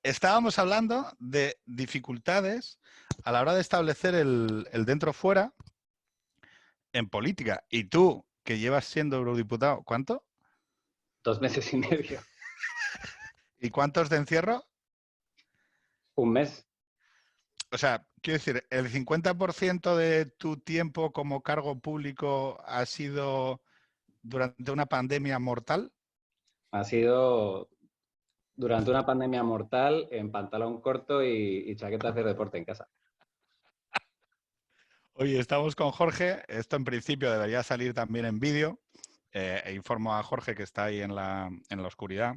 estábamos hablando de dificultades a la hora de establecer el dentro-fuera en política. Y tú, que llevas siendo eurodiputado, ¿cuánto? 2 meses y medio. ¿Y cuántos de encierro? Un mes. O sea, quiero decir, ¿el 50% de tu tiempo como cargo público ha sido durante una pandemia mortal? Ha sido durante una pandemia mortal en pantalón corto y chaqueta de hacer deporte en casa. Oye, estamos con Jorge. Esto en principio debería salir también en vídeo. Informo a Jorge que está ahí en la oscuridad.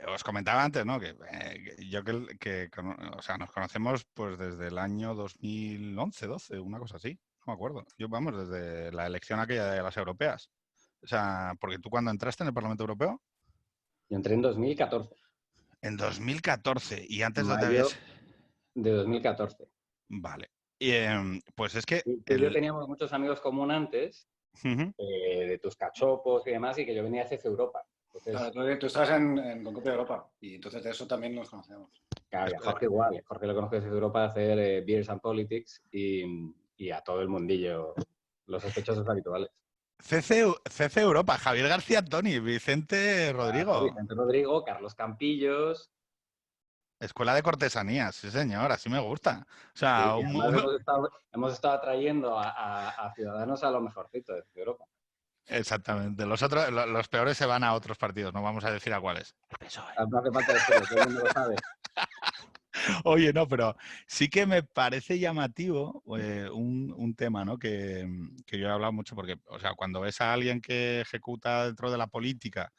Os comentaba antes, ¿no? O sea, nos conocemos pues desde el año 2011, 12, una cosa así. No me acuerdo. Vamos, desde la elección aquella de las europeas. O sea, porque tú cuando entraste en el Parlamento Europeo, Yo entré en 2014. en 2014, y antes ¿dónde Mayo habías? de 2014. Vale. Y, pues es que Tú y yo teníamos muchos amigos comunes antes, Ujú. de tus cachopos y demás, y que yo venía a CC Europa. Entonces, Claro, tú estabas en Concopia Europa y entonces de eso también nos conocemos. claro, y a Jorge igual. Jorge lo conozco de CC Europa a hacer Beers and Politics y a todo el mundillo, los sospechosos habituales. CC Europa, Javier García Toni, Vicente Rodrigo. Claro, Vicente Rodrigo, Carlos Campillos. Escuela de Cortesanías, sí señor, así me gusta. O sea, Sí, además hemos estado atrayendo a ciudadanos a lo mejorcito de Europa. Exactamente. Los otros, los peores se van a otros partidos, no vamos a decir a cuáles. No hace falta decirlo, todo el mundo lo sabe. Oye, no, pero sí que me parece llamativo un tema, ¿no? Que yo he hablado mucho porque, o sea, cuando ves a alguien que ejecuta dentro de la política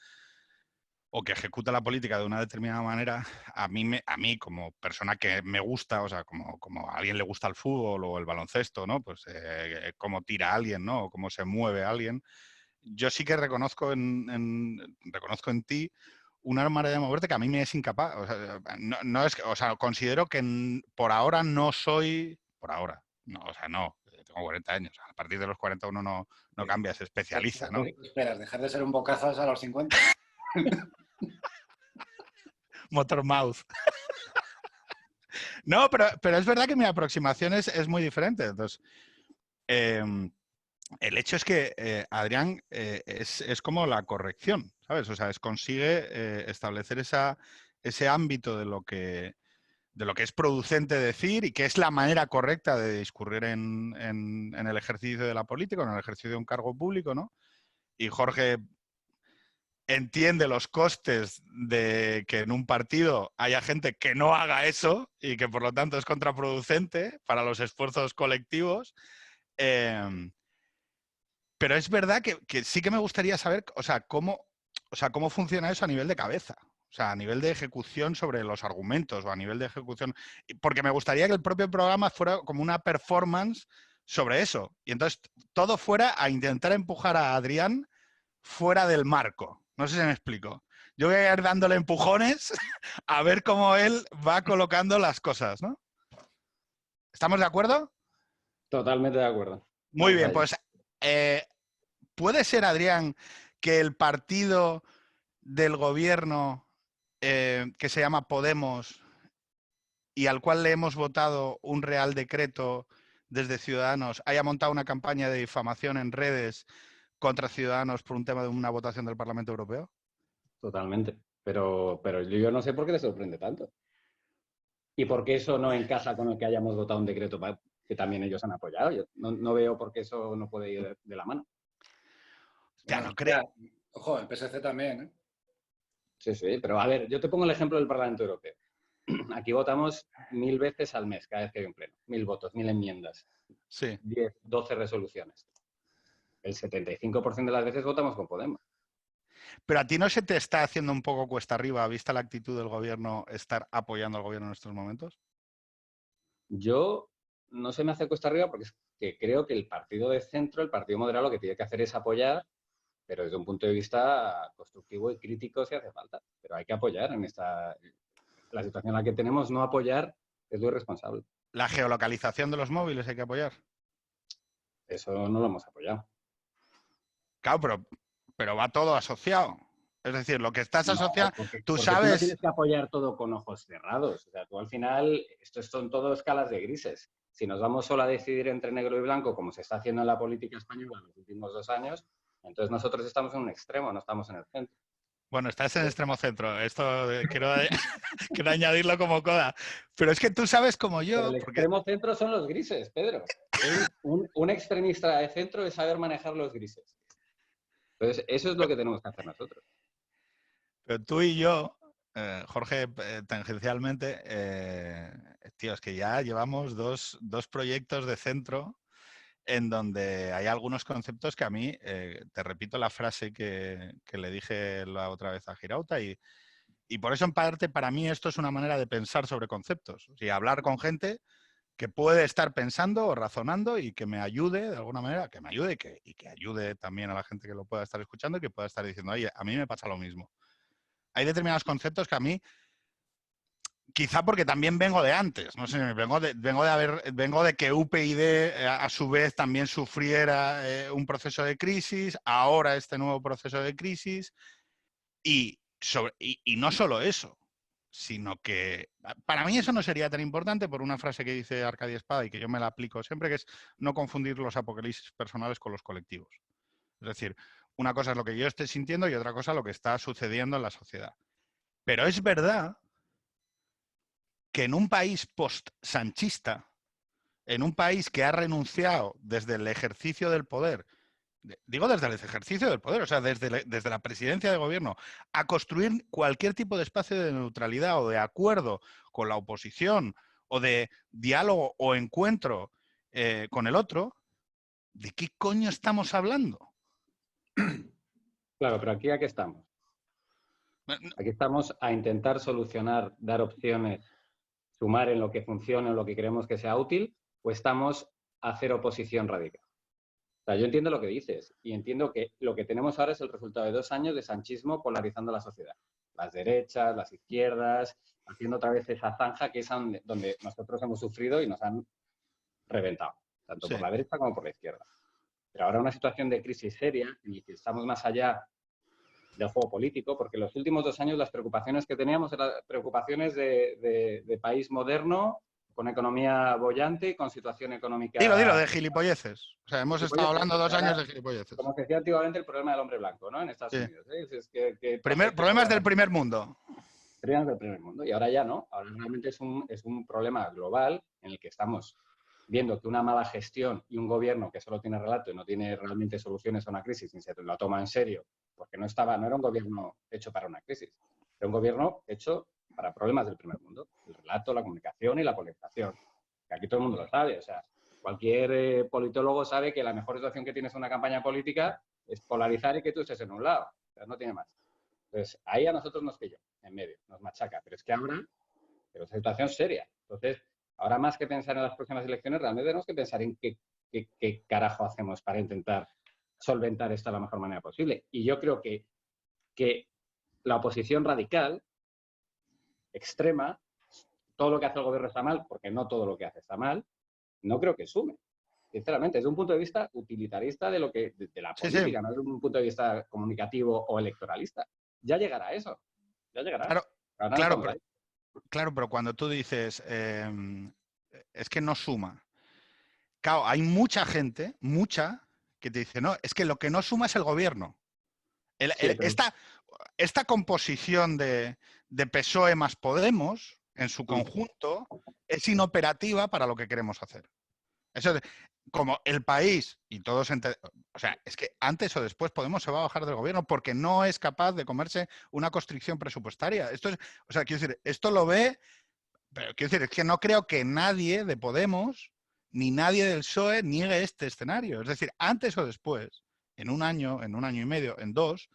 o que ejecuta la política de una determinada manera, a mí como persona que me gusta, o sea, como a alguien le gusta el fútbol o el baloncesto, ¿no? Pues cómo tira a alguien, ¿no? O cómo se mueve a alguien. Yo sí que reconozco reconozco en ti una manera de moverte que a mí me es incapaz. O sea, no es, o sea, considero que por ahora no soy, por ahora, no, o sea, no, tengo 40 años, a partir de los 40 uno no cambia, se especializa, ¿no? ¿Qué esperas? ¿Dejar de ser un bocazas a los 50? Motor Mouth. No, pero es verdad que mi aproximación es muy diferente. Entonces, el hecho es que Adrián es como la corrección, ¿sabes? O sea, consigue establecer ese ámbito de lo que es producente decir y que es la manera correcta de discurrir en el ejercicio de la política, en el ejercicio de un cargo público, ¿no? Y Jorge entiende los costes de que en un partido haya gente que no haga eso y que por lo tanto es contraproducente para los esfuerzos colectivos. Pero es verdad que sí que me gustaría saber, o sea, cómo funciona eso a nivel de cabeza. O sea, a nivel de ejecución sobre los argumentos o a nivel de ejecución. Porque me gustaría que el propio programa fuera como una performance sobre eso. Y entonces todo fuera a intentar empujar a Adrián fuera del marco. No sé si me explico. Yo voy a ir dándole empujones a ver cómo él va colocando las cosas, ¿no? ¿Estamos de acuerdo? Totalmente de acuerdo. Muy bien, pues ¿puede ser, Adrián, que el partido del gobierno que se llama Podemos y al cual le hemos votado un real decreto desde Ciudadanos haya montado una campaña de difamación en redes contra Ciudadanos por un tema de una votación del Parlamento Europeo? Totalmente. Pero yo no sé por qué le sorprende tanto. ¿Y por qué eso no encaja con el que hayamos votado un decreto que también ellos han apoyado? Yo no veo por qué eso no puede ir de la mano. Ya no creo. Ojo, el PSC también, ¿eh? Sí, pero a ver, yo te pongo el ejemplo del Parlamento Europeo. Aquí votamos 1000 veces al mes, cada vez que hay un pleno. 1000 votos, 1000 enmiendas. Sí. 10, 12 resoluciones. El 75% de las veces votamos con Podemos. Pero a ti no se te está haciendo un poco cuesta arriba, vista la actitud del gobierno, estar apoyando al gobierno en estos momentos. Yo no se me hace cuesta arriba porque es que creo que el partido de centro, el partido moderado, lo que tiene que hacer es apoyar, pero desde un punto de vista constructivo y crítico si hace falta. Pero hay que apoyar en la situación en la que tenemos, no apoyar es lo irresponsable. La geolocalización de los móviles hay que apoyar. Eso no lo hemos apoyado. Claro, pero va todo asociado. Es decir, lo que estás No, asociando, porque tú tú no sabes... tienes que apoyar todo con ojos cerrados. O sea, tú al final, estos son todo escalas de grises. Si nos vamos solo a decidir entre negro y blanco, como se está haciendo en la política española en los últimos 2 años, entonces nosotros estamos en un extremo, no estamos en el centro. Bueno, estás en extremo centro. Esto quiero, quiero añadirlo como coda. Pero es que tú sabes como Pero yo, el porque... extremo centro son los grises, Pedro. Un extremista de centro es saber manejar los grises. Entonces, eso es lo que tenemos que hacer nosotros. Pero tú y yo, Jorge, tangencialmente, tío, es que ya llevamos dos proyectos de centro en donde hay algunos conceptos que a mí, te repito la frase que le dije la otra vez a Girauta, y por eso en parte para mí esto es una manera de pensar sobre conceptos. O sea, hablar con gente que puede estar pensando o razonando y que me ayude de alguna manera, que me ayude y que ayude también a la gente que lo pueda estar escuchando y que pueda estar diciendo, oye, a mí me pasa lo mismo. Hay determinados conceptos que a mí, quizá porque también vengo de antes, no sé, vengo de que UPyD a su vez también sufriera un proceso de crisis, ahora este nuevo proceso de crisis, y no solo eso, sino que para mí eso no sería tan importante por una frase que dice Arcadio Espada y que yo me la aplico siempre, que es no confundir los apocalipsis personales con los colectivos. Es decir, una cosa es lo que yo esté sintiendo y otra cosa lo que está sucediendo en la sociedad. Pero es verdad que en un país post-sanchista, en un país que ha renunciado desde el ejercicio del poder, digo desde el ejercicio del poder, o sea, desde la presidencia de gobierno, a construir cualquier tipo de espacio de neutralidad o de acuerdo con la oposición o de diálogo o encuentro con el otro, ¿de qué coño estamos hablando? Claro, pero aquí a qué estamos. Aquí estamos a intentar solucionar, dar opciones, sumar en lo que funcione, en lo que creemos que sea útil, o estamos a hacer oposición radical. O sea, yo entiendo lo que dices y entiendo que lo que tenemos ahora es el resultado de 2 años de sanchismo polarizando la sociedad. Las derechas, las izquierdas, haciendo otra vez esa zanja que es donde nosotros hemos sufrido y nos han reventado, tanto Sí. por la derecha como por la izquierda. Pero ahora una situación de crisis seria en la que estamos más allá del juego político, porque en los últimos 2 años las preocupaciones que teníamos eran preocupaciones de país moderno, con economía bollante y con situación económica... Dilo, de gilipolleces. O sea, hemos estado hablando 2 años de gilipolleces. Como se decía antiguamente, el problema del hombre blanco, ¿no? En Estados Unidos. Es que problemas del primer mundo. Problemas del primer mundo. Y ahora ya no. Ahora realmente es un problema global en el que estamos viendo que una mala gestión y un gobierno que solo tiene relato y no tiene realmente soluciones a una crisis ni se lo toma en serio, porque no era un gobierno hecho para una crisis, era un gobierno hecho para problemas del primer mundo, el relato, la comunicación y la polarización. Que aquí todo el mundo lo sabe, o sea, cualquier politólogo sabe que la mejor situación que tienes en una campaña política es polarizar y que tú estés en un lado, o sea, no tiene más. Entonces, ahí a nosotros nos pilló, en medio, nos machaca, pero es que ahora, pero es una situación seria. Entonces, ahora más que pensar en las próximas elecciones, realmente tenemos que pensar en qué carajo hacemos para intentar solventar esto de la mejor manera posible. Y yo creo que la oposición radical, extrema, todo lo que hace el gobierno está mal, porque no todo lo que hace está mal, no creo que sume. Sinceramente, desde un punto de vista utilitarista de la política, sí. No desde un punto de vista comunicativo o electoralista. Ya llegará eso. Ya llegará. Claro, pero cuando tú dices es que no suma. Claro, hay mucha gente, que te dice, no, es que lo que no suma es el gobierno. Esta composición de PSOE más Podemos, en su conjunto, es inoperativa para lo que queremos hacer. Eso es, como el país, y todos o sea, es que antes o después Podemos se va a bajar del gobierno porque no es capaz de comerse una constricción presupuestaria. Esto es, o sea, quiero decir, esto lo ve, pero quiero decir, es que no creo que nadie de Podemos ni nadie del PSOE niegue este escenario. Es decir, antes o después, en un año y medio, en 2,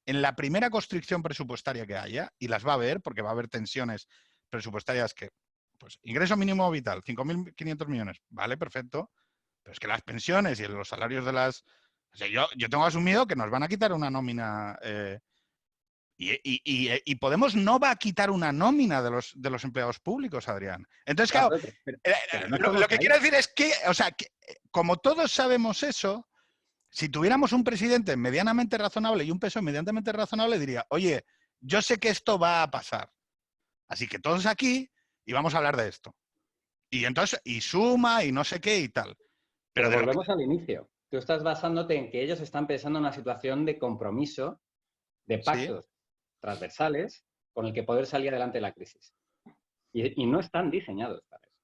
en la primera constricción presupuestaria que haya, y las va a haber, porque va a haber tensiones presupuestarias que, pues, ingreso mínimo vital, 5.500 millones, vale, perfecto, pero es que las pensiones y los salarios de las... O sea, yo tengo asumido que nos van a quitar una nómina... Y Podemos no va a quitar una nómina de los empleados públicos, Adrián. Entonces, claro, pero no lo que quiero decir es que, o sea, que, como todos sabemos eso, Si tuviéramos un presidente medianamente razonable y un PSOE medianamente razonable, diría, oye, yo sé que esto va a pasar. Así que todos aquí y vamos a hablar de esto. Y entonces, y suma y no sé qué y tal. Pero volvemos al inicio. Tú estás basándote en que ellos están pensando en una situación de compromiso, de pactos transversales, con el que poder salir adelante de la crisis. Y no están diseñados para eso.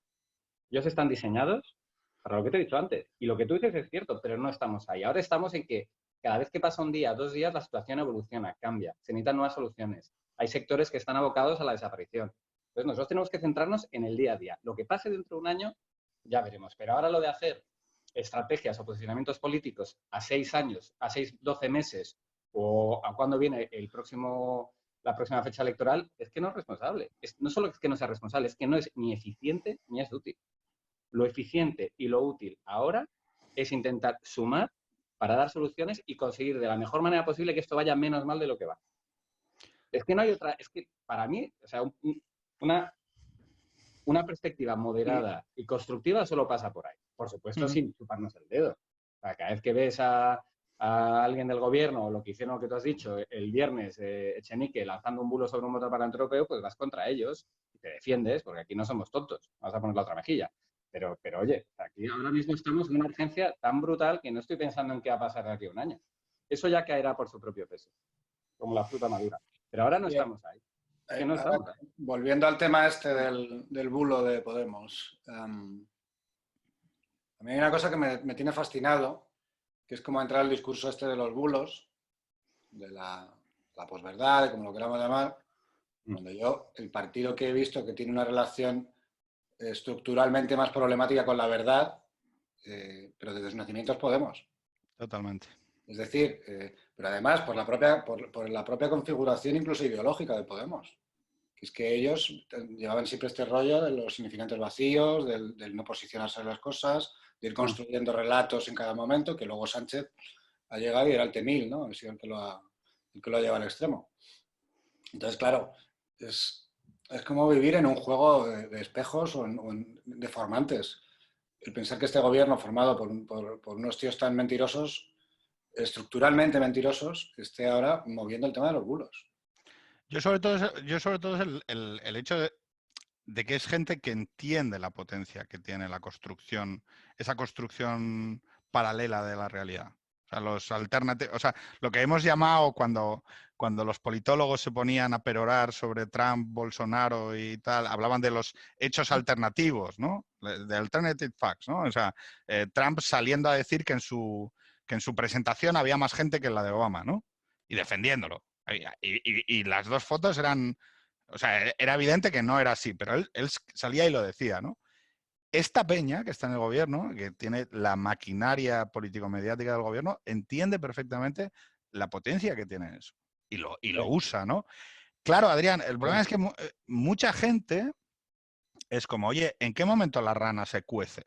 Ellos están diseñados para lo que te he dicho antes. Y lo que tú dices es cierto, pero no estamos ahí. Ahora estamos en que cada vez que pasa un día, 2 días, la situación evoluciona, cambia. Se necesitan nuevas soluciones. Hay sectores que están abocados a la desaparición. Entonces nosotros tenemos que centrarnos en el día a día. Lo que pase dentro de un año, ya veremos. Pero ahora lo de hacer estrategias o posicionamientos políticos a 6 años, a 6, 12 meses o a cuándo viene la próxima fecha electoral, es que no es responsable. No solo es que no sea responsable, es que no es ni eficiente ni es útil. Lo eficiente y lo útil ahora es intentar sumar para dar soluciones y conseguir de la mejor manera posible que esto vaya menos mal de lo que va. Es que no hay otra, es que para mí, o sea, una perspectiva moderada y constructiva solo pasa por ahí. Por supuesto, sin chuparnos el dedo. O sea, cada vez que ves a alguien del gobierno o lo que hicieron, lo que tú has dicho, el viernes, Echenique lanzando un bulo sobre un motor parlamentario europeo, pues vas contra ellos y te defiendes, porque aquí no somos tontos. Vamos a poner la otra mejilla. Pero oye, aquí ahora mismo estamos en una urgencia tan brutal que no estoy pensando en qué va a pasar de aquí a un año. Eso ya caerá por su propio peso, como la fruta madura. Pero ahora no estamos ahí. Es que no estamos ahí. Volviendo al tema este del bulo de Podemos, a mí hay una cosa que me tiene fascinado, que es como entrar el discurso este de los bulos, de la posverdad, como lo queramos llamar, donde yo, el partido que he visto que tiene una relación estructuralmente más problemática con la verdad, pero desde su nacimiento es Podemos. Totalmente. Es decir, pero además por la propia configuración incluso ideológica de Podemos. Que es que ellos llevaban siempre este rollo de los significantes vacíos, del no posicionarse en las cosas, de ir construyendo relatos en cada momento, que luego Sánchez ha llegado y era el T-1000, ¿no? Ha sido el que lo ha llevado al extremo. Entonces, claro, es como vivir en un juego de espejos o en deformantes. El pensar que este gobierno formado por unos tíos tan mentirosos, estructuralmente mentirosos, esté ahora moviendo el tema de los bulos. Yo sobre todo es el hecho de que es gente que entiende la potencia que tiene la construcción, esa construcción paralela de la realidad. O sea, lo que hemos llamado cuando los politólogos se ponían a perorar sobre Trump, Bolsonaro y tal, hablaban de los hechos alternativos, ¿no? De alternative facts, ¿no? O sea, Trump saliendo a decir que en su presentación había más gente que en la de Obama, ¿no? Y defendiéndolo. Y las dos fotos eran... O sea, era evidente que no era así, pero él salía y lo decía, ¿no? Esta peña que está en el gobierno, que tiene la maquinaria político-mediática del gobierno, entiende perfectamente la potencia que tiene eso. Y lo usa, ¿no? Claro, Adrián, el problema es que mucha gente es como, oye, ¿en qué momento la rana se cuece?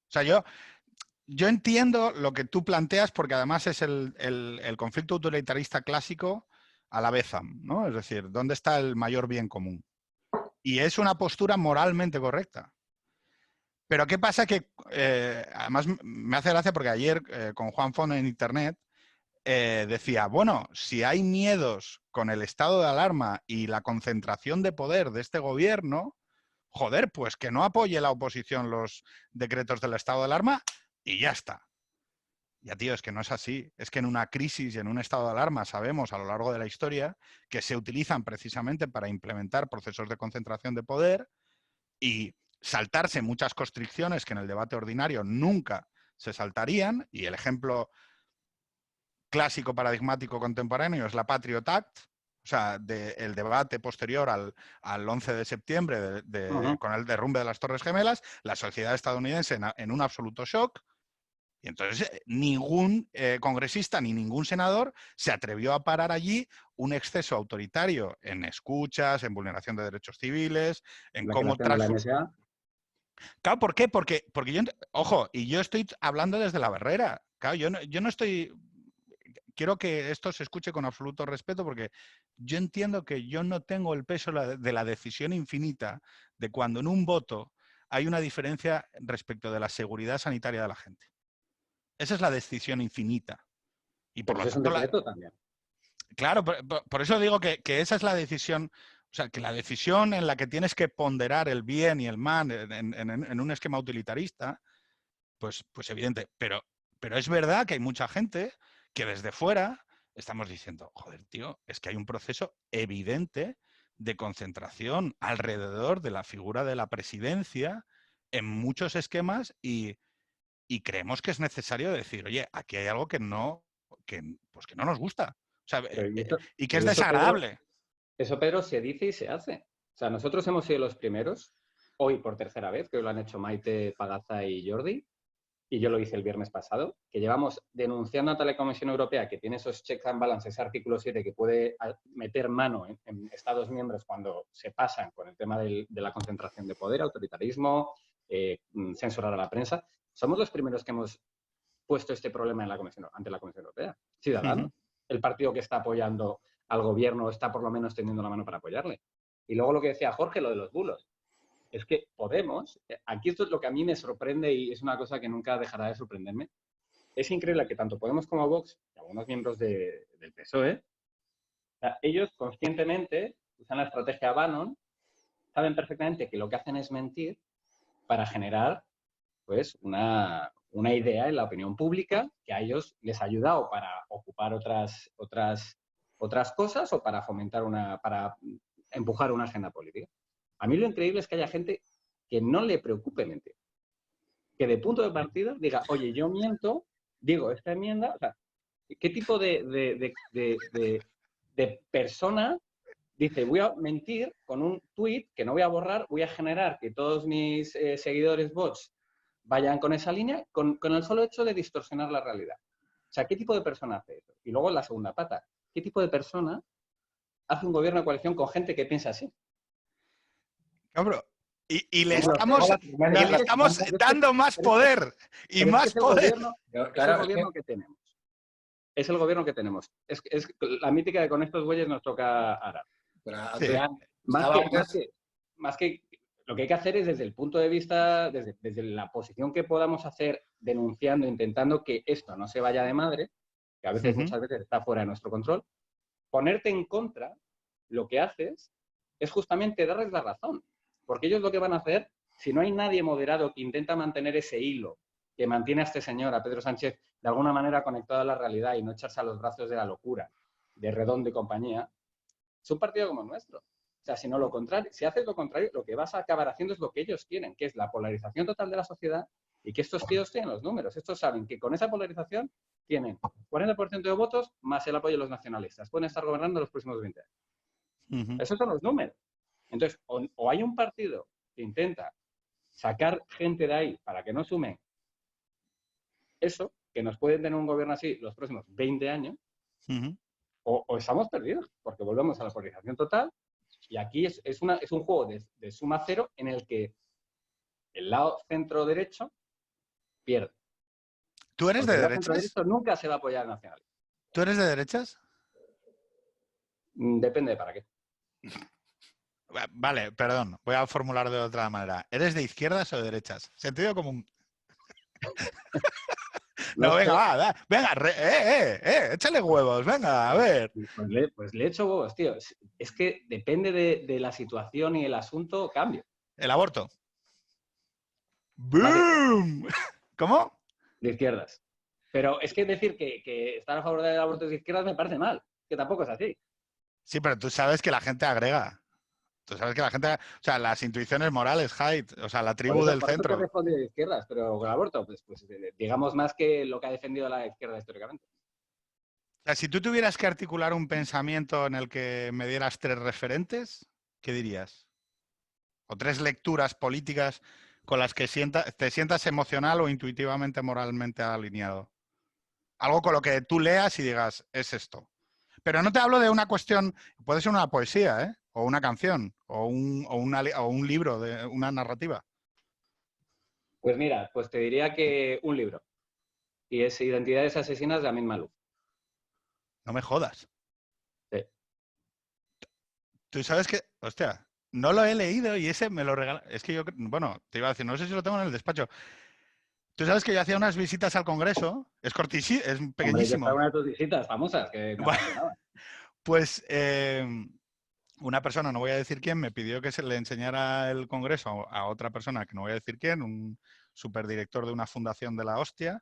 O sea, yo entiendo lo que tú planteas porque además es el conflicto utilitarista clásico a la Betham, ¿no? Es decir, ¿dónde está el mayor bien común? Y es una postura moralmente correcta. Pero ¿qué pasa? Que además me hace gracia porque ayer con Juan Fon en internet decía, bueno, si hay miedos con el estado de alarma y la concentración de poder de este gobierno, joder, pues que no apoye la oposición los decretos del estado de alarma y ya está. Ya, tío, es que no es así. Es que en una crisis y en un estado de alarma sabemos a lo largo de la historia que se utilizan precisamente para implementar procesos de concentración de poder y saltarse muchas constricciones que en el debate ordinario nunca se saltarían. Y el ejemplo clásico, paradigmático, contemporáneo es la Patriot Act, o sea, el debate posterior al 11 de septiembre con el derrumbe de las Torres Gemelas, la sociedad estadounidense en un absoluto shock. Y entonces ningún congresista ni ningún senador se atrevió a parar allí un exceso autoritario en escuchas, en vulneración de derechos civiles, en cómo transformar. Claro, ¿por qué? Porque yo, ojo, y yo estoy hablando desde la barrera. Claro, yo no estoy... Quiero que esto se escuche con absoluto respeto porque yo entiendo que yo no tengo el peso de la decisión infinita de cuando en un voto hay una diferencia respecto de la seguridad sanitaria de la gente. Esa es la decisión infinita. Y por Pero lo eso es un tanto, decreto también. claro, por eso digo que esa es la decisión, o sea, que la decisión en la que tienes que ponderar el bien y el mal en un esquema utilitarista, pues evidente. Pero es verdad que hay mucha gente que desde fuera estamos diciendo, joder, tío, es que hay un proceso evidente de concentración alrededor de la figura de la presidencia en muchos esquemas y creemos que es necesario decir, oye, aquí hay algo pues que no nos gusta. O sea, y que es desagradable. Eso, Pedro, se dice y se hace. O sea, nosotros hemos sido los primeros, hoy por tercera vez, que hoy lo han hecho Maite, Pagaza y Jordi, y yo lo hice el viernes pasado, que llevamos denunciando ante la Comisión Europea que tiene esos checks and balances, ese artículo 7 que puede meter mano en Estados miembros cuando se pasan con el tema de la concentración de poder, autoritarismo, censurar a la prensa. Somos los primeros que hemos puesto este problema ante la Comisión Europea. Ciudadanos, el partido que está apoyando al gobierno está por lo menos tendiendo la mano para apoyarle. Y luego lo que decía Jorge, lo de los bulos. Es que Podemos, aquí esto es lo que a mí me sorprende y es una cosa que nunca dejará de sorprenderme. Es increíble que tanto Podemos como Vox, y algunos miembros del PSOE, o sea, ellos conscientemente usan la estrategia Bannon, saben perfectamente que lo que hacen es mentir para generar pues una idea en la opinión pública que a ellos les ha ayudado para ocupar otras cosas o para fomentar para empujar una agenda política. A mí lo increíble es que haya gente que no le preocupe mentir. Que de punto de partida diga, oye, yo miento, digo esta enmienda, o sea, ¿qué tipo de persona dice, voy a mentir con un tuit que no voy a borrar, voy a generar que todos mis seguidores bots vayan con esa línea con el solo hecho de distorsionar la realidad? O sea, ¿qué tipo de persona hace eso? Y luego la segunda pata, ¿qué tipo de persona hace un gobierno de coalición con gente que piensa así? Cabrón. Y le Bueno, estamos dando más poder y más poder. Es el gobierno que tenemos. Es el gobierno que tenemos. Es la mítica de con estos bueyes nos toca arar. Sí. Más que lo que hay que hacer es desde el punto de vista, desde la posición que podamos hacer, denunciando, intentando que esto no se vaya de madre, que a veces, muchas veces está fuera de nuestro control, ponerte en contra, lo que haces es justamente darles la razón. Porque ellos lo que van a hacer, si no hay nadie moderado que intenta mantener ese hilo que mantiene a este señor, a Pedro Sánchez, de alguna manera conectado a la realidad y no echarse a los brazos de la locura, de Redondo y compañía, es un partido como el nuestro. O sea, si haces lo contrario, lo que vas a acabar haciendo es lo que ellos quieren, que es la polarización total de la sociedad y que estos tíos tienen los números. Estos saben que con esa polarización tienen 40% de votos más el apoyo de los nacionalistas. Pueden estar gobernando los próximos 20 años. Esos son los números. Entonces, o hay un partido que intenta sacar gente de ahí para que no sumen eso, que nos pueden tener un gobierno así los próximos 20 años, o estamos perdidos, porque volvemos a la polarización total y aquí es un juego de suma cero en el que el lado centro-derecho pierde. ¿Tú eres de derechas? El centro-derecho nunca se va a apoyar al nacionalismo. ¿Tú eres de derechas? Depende de para qué. Vale, perdón, voy a formular de otra manera. ¿Eres de izquierdas o de derechas? Sentido común. No, venga, va, venga, échale huevos, venga, a ver. Pues le echo huevos, tío. Es que depende de la situación y el asunto, cambio. El aborto. ¡Boom! ¿Cómo? De izquierdas. Pero es que decir que estar a favor del aborto de izquierdas me parece mal, que tampoco es así. Sí, pero tú sabes que la gente agrega. Tú sabes que la gente, o sea, las intuiciones morales, Haidt, o sea, la tribu del centro. Por eso he respondido de izquierdas, pero con el aborto, pues digamos más que lo que ha defendido la izquierda históricamente. O sea, si tú tuvieras que articular un pensamiento en el que me dieras 3 referentes, ¿qué dirías? O 3 lecturas políticas con las que te sientas emocional o intuitivamente moralmente alineado. Algo con lo que tú leas y digas, es esto. Pero no te hablo de una cuestión, puede ser una poesía, ¿eh? O una canción, o un libro, de una narrativa. Pues mira, pues te diría que un libro. Y es Identidades asesinas de Amin Maalouf. No me jodas. Sí. Tú sabes que, hostia, no lo he leído y ese me lo regala. Es que yo, bueno, te iba a decir, no sé si lo tengo en el despacho. Tú sabes que yo hacía unas visitas al Congreso, es cortísimo, es Hombre, yo pequeñísimo. estaba en una de tus visitas famosas que me Bueno, apasionaban. pues una persona, no voy a decir quién, me pidió que se le enseñara el Congreso a otra persona, que no voy a decir quién, un superdirector de una fundación de la hostia.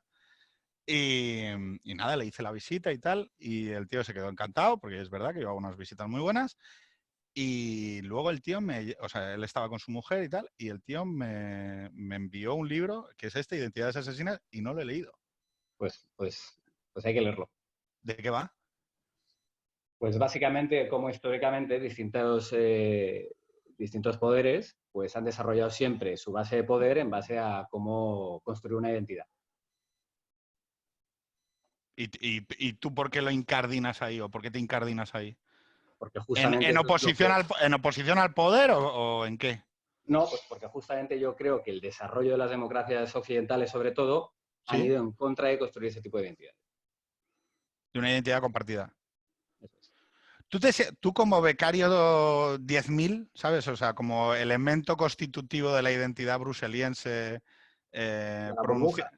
Y nada, le hice la visita y tal, y el tío se quedó encantado, porque es verdad que yo hago unas visitas muy buenas. Y luego el tío o sea, él estaba con su mujer y tal, y el tío me envió un libro que es este, Identidades Asesinas, y no lo he leído. Pues hay que leerlo. ¿De qué va? Pues básicamente, como históricamente distintos poderes pues han desarrollado siempre su base de poder en base a cómo construir una identidad. ¿Y tú por qué lo incardinas ahí o por qué te incardinas ahí? Porque justamente ¿En eso es lo oposición, que... en oposición al poder o en qué? No, pues porque justamente yo creo que el desarrollo de las democracias occidentales, sobre todo, han ¿Sí? ido en contra de construir ese tipo de identidades. De una identidad compartida. Eso es. Tú como becario 10.000, ¿sabes? O sea, como elemento constitutivo de la identidad bruseliense, De la burbuja,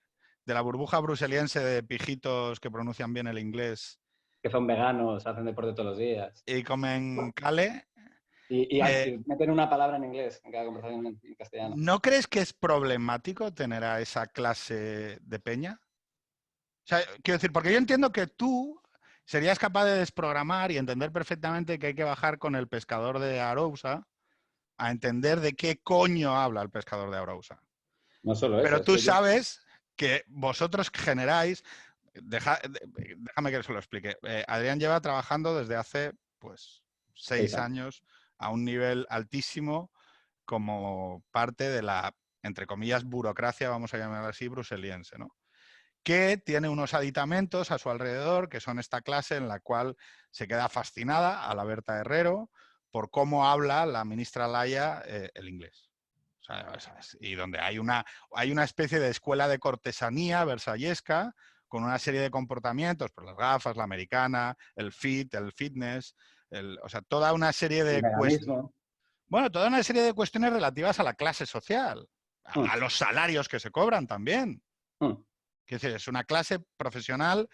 de la burbuja bruseliense de pijitos que pronuncian bien el inglés que son veganos, hacen deporte todos los días. y comen cale, Y meten una palabra en inglés en cada conversación en castellano. ¿no crees que es problemático tener a esa clase de peña? O sea, quiero decir, porque yo entiendo que tú serías capaz de desprogramar y entender perfectamente que hay que bajar con el pescador de Arousa a entender de qué coño habla el pescador de Arousa. No solo eso, Pero es tú que yo... sabes que vosotros generáis... déjame que se lo explique. Adrián lleva trabajando desde hace, pues, 6 años a un nivel altísimo como parte de la, entre comillas, burocracia, vamos a llamarla así, bruseliense, ¿no? Que tiene unos aditamentos a su alrededor, que son esta clase en la cual se queda fascinada a la Berta Herrero por cómo habla la ministra Laia el inglés. O sea, ¿sabes? Y donde hay una especie de escuela de cortesanía versallesca con una serie de comportamientos, pues las gafas, la americana, el fitness, o sea, toda una serie El de veganismo. bueno, toda una serie de cuestiones relativas a la clase social, Mm, a los salarios que se cobran también. mm. Es decir, es una clase profesional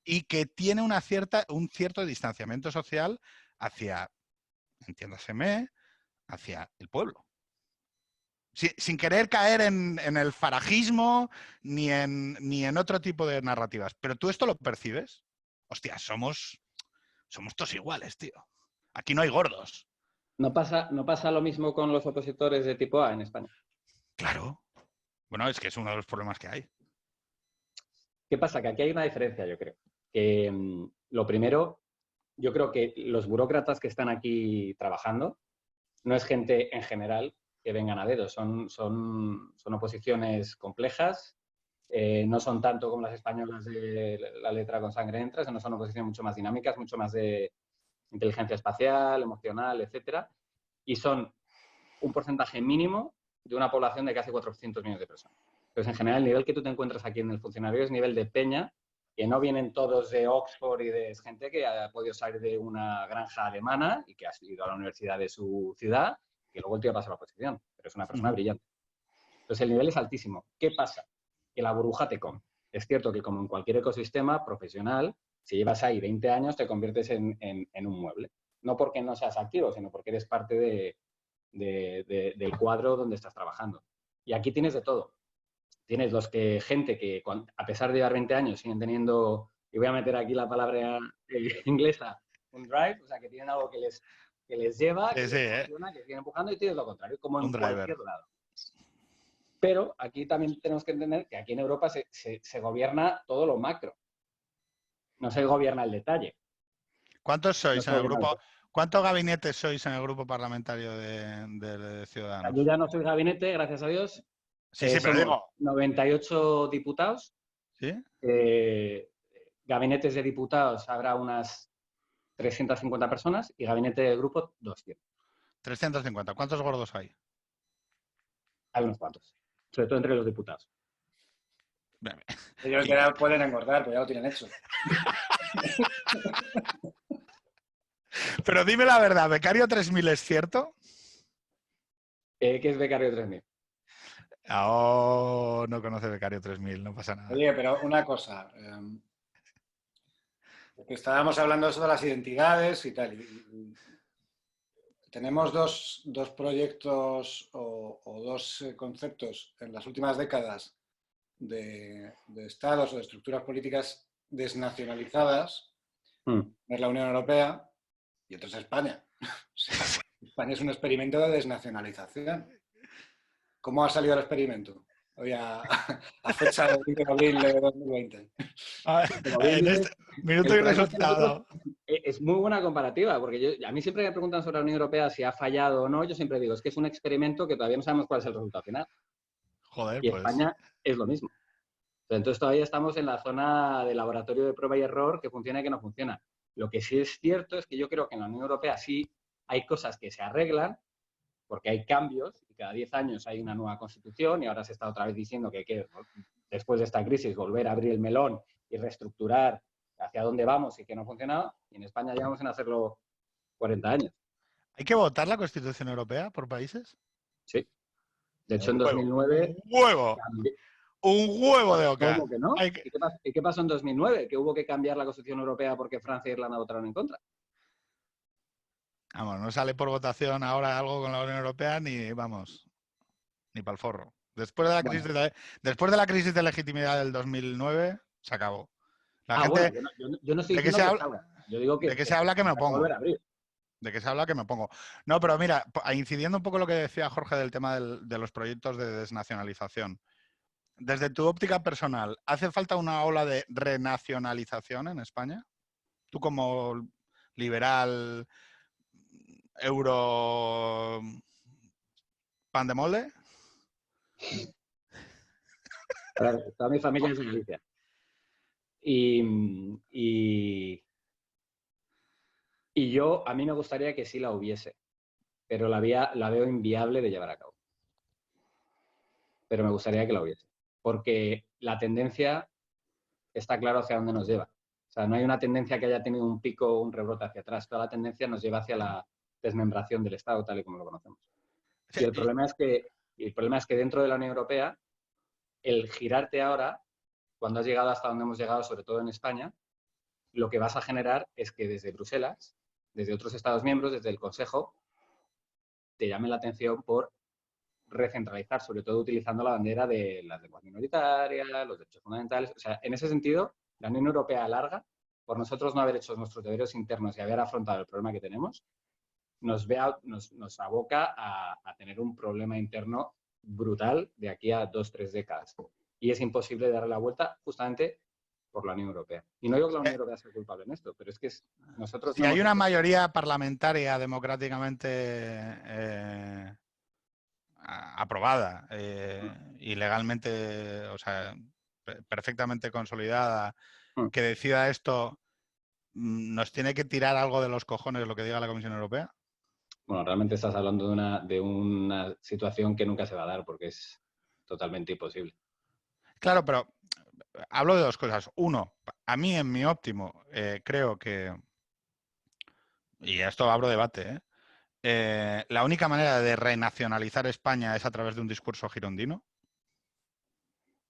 y que tiene un cierto distanciamiento social hacia, entiéndaseme, hacia el pueblo. Sin querer caer en el farajismo ni en otro tipo de narrativas. Pero tú esto lo percibes. Hostia, somos todos iguales, tío. Aquí no hay gordos. No pasa lo mismo con los opositores de tipo A en España. Claro. Bueno, es que es uno de los problemas que hay. ¿Qué pasa? Que aquí hay una diferencia, yo creo. Que lo primero, yo creo que los burócratas que están aquí trabajando no es gente en general que vengan a dedo, son oposiciones complejas, no son tanto como las españolas de la letra con sangre entra, sino son oposiciones mucho más dinámicas, mucho más de inteligencia espacial, emocional, etcétera, y son un porcentaje mínimo de una población de casi 400 millones de personas. Entonces, en general, el nivel que tú te encuentras aquí en el funcionario es nivel de peña, que no vienen todos de Oxford y de gente que ha podido salir de una granja alemana y que ha ido a la universidad de su ciudad y luego el tío pasa a la oposición, pero es una persona brillante. Entonces, el nivel es altísimo. ¿Qué pasa? Que la burbuja te come. Es cierto que como en cualquier ecosistema profesional, si llevas ahí 20 años, te conviertes en un mueble. No porque no seas activo, sino porque eres parte del cuadro donde estás trabajando. Y aquí tienes de todo. Tienes gente que a pesar de llevar 20 años siguen teniendo, y voy a meter aquí la palabra inglesa, un drive, o sea, que tienen algo que les lleva, que les emociona, que siguen empujando, y tienes lo contrario, como en cualquier lado. Pero aquí también tenemos que entender que aquí en Europa se gobierna todo lo macro. No se gobierna el detalle. ¿Cuántos sois en el grupo? ¿Cuántos gabinetes sois en el grupo parlamentario de Ciudadanos? Yo ya no soy gabinete, gracias a Dios. Sí, pero digo... 98 diputados. ¿Sí? Gabinetes de diputados habrá unas 350 personas y gabinete de grupo 200. 350. ¿Cuántos gordos hay? Hay unos cuantos. Sobre todo entre los diputados. Ellos ya pueden engordar, pero ya lo tienen hecho. Pero dime la verdad, ¿Becario 3000 es cierto? ¿Qué es Becario 3000? Oh, no conoce Becario 3000, no pasa nada. Oye, pero una cosa. Estábamos hablando eso de las identidades y tal. Tenemos dos proyectos o dos conceptos en las últimas décadas de estados o de estructuras políticas desnacionalizadas. Es la Unión Europea y otro es España. O sea, España es un experimento de desnacionalización. ¿Cómo ha salido el experimento? Hoy a fecha del 5 de abril de 2020. En este minuto y resultado. Es muy buena comparativa, porque a mí siempre me preguntan sobre la Unión Europea si ha fallado o no, yo siempre digo, es que es un experimento que todavía no sabemos cuál es el resultado final. Joder, y pues. España es lo mismo. Entonces todavía estamos en la zona de laboratorio de prueba y error, que funciona y que no funciona. Lo que sí es cierto es que yo creo que en la Unión Europea sí hay cosas que se arreglan, porque hay cambios, y cada 10 años hay una nueva constitución, y ahora se está otra vez diciendo que hay que, después de esta crisis, volver a abrir el melón y reestructurar hacia dónde vamos y que no ha funcionado, y en España llevamos en hacerlo 40 años. ¿Hay que votar la Constitución Europea por países? Sí. De hecho, en 2009... Un huevo de oca. ¿Cómo que no? ¿Y qué pasó en 2009? Que hubo que cambiar la Constitución Europea porque Francia e Irlanda votaron en contra. Vamos, no sale por votación ahora algo con la Unión Europea ni, vamos, ni para el forro. Después de la crisis de legitimidad del 2009, se acabó. La gente, bueno, yo no estoy diciendo que salga. Yo digo que... ¿De qué se habla que me opongo? Volver a abrir. ¿De qué se habla que me opongo? No, pero mira, incidiendo un poco lo que decía Jorge del tema de los proyectos de desnacionalización. Desde tu óptica personal, ¿hace falta una ola de renacionalización en España? Tú como liberal, euro, pan de molde. Toda mi familia es de Galicia. Y yo, a mí me gustaría que sí la hubiese, pero la veo inviable de llevar a cabo. Pero me gustaría que la hubiese, porque la tendencia está claro hacia dónde nos lleva. O sea, no hay una tendencia que haya tenido un pico o un rebrote hacia atrás. Toda la tendencia nos lleva hacia la desmembración del Estado, tal y como lo conocemos. Sí, y el problema es que dentro de la Unión Europea, el girarte ahora, cuando has llegado hasta donde hemos llegado, sobre todo en España, lo que vas a generar es que desde Bruselas, desde otros Estados miembros, desde el Consejo, te llame la atención por recentralizar, sobre todo utilizando la bandera de las lenguas minoritarias, los derechos fundamentales. O sea, en ese sentido, la Unión Europea alarga, por nosotros no haber hecho nuestros deberes internos y haber afrontado el problema que tenemos, nos aboca a tener un problema interno brutal de aquí a 2-3 décadas. Y es imposible darle la vuelta justamente por la Unión Europea. Y no digo que la Unión Europea sea culpable en esto, pero es que nosotros... Si hay una mayoría parlamentaria democráticamente aprobada y legalmente, o sea, perfectamente consolidada, que decida esto, ¿nos tiene que tirar algo de los cojones lo que diga la Comisión Europea? Bueno, realmente estás hablando de una situación que nunca se va a dar porque es totalmente imposible. Claro, pero hablo de dos cosas. Uno, a mí en mi óptimo creo que, y esto abro debate, la única manera de renacionalizar España es a través de un discurso girondino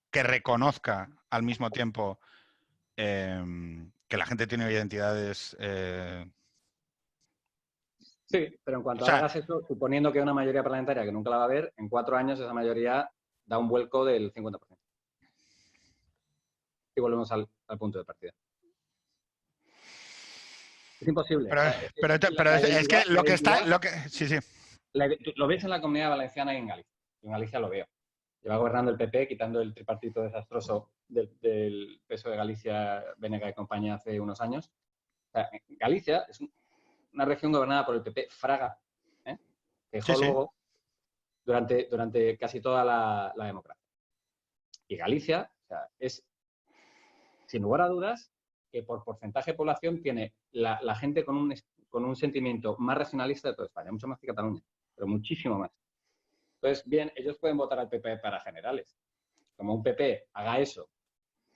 que reconozca al mismo tiempo que la gente tiene identidades... Sí, pero en cuanto hagas eso, suponiendo que hay una mayoría parlamentaria que nunca la va a haber, en 4 años esa mayoría da un vuelco del 50%. Y volvemos al punto de partida. Es imposible. Pero es que lo que está... Sí. Lo ves en la Comunidad Valenciana y en Galicia. En Galicia lo veo. Lleva gobernando el PP, quitando el tripartito desastroso del PSOE de Galicia, Bénega y compañía hace unos años. O sea, Galicia es una región gobernada por el PP Fraga, que dejó luego durante casi toda la democracia. Y Galicia, o sea, es, sin lugar a dudas, que por porcentaje de población tiene la gente con un sentimiento más regionalista de toda España, mucho más que Cataluña, pero muchísimo más. Entonces, bien, ellos pueden votar al PP para generales. Como un PP haga eso,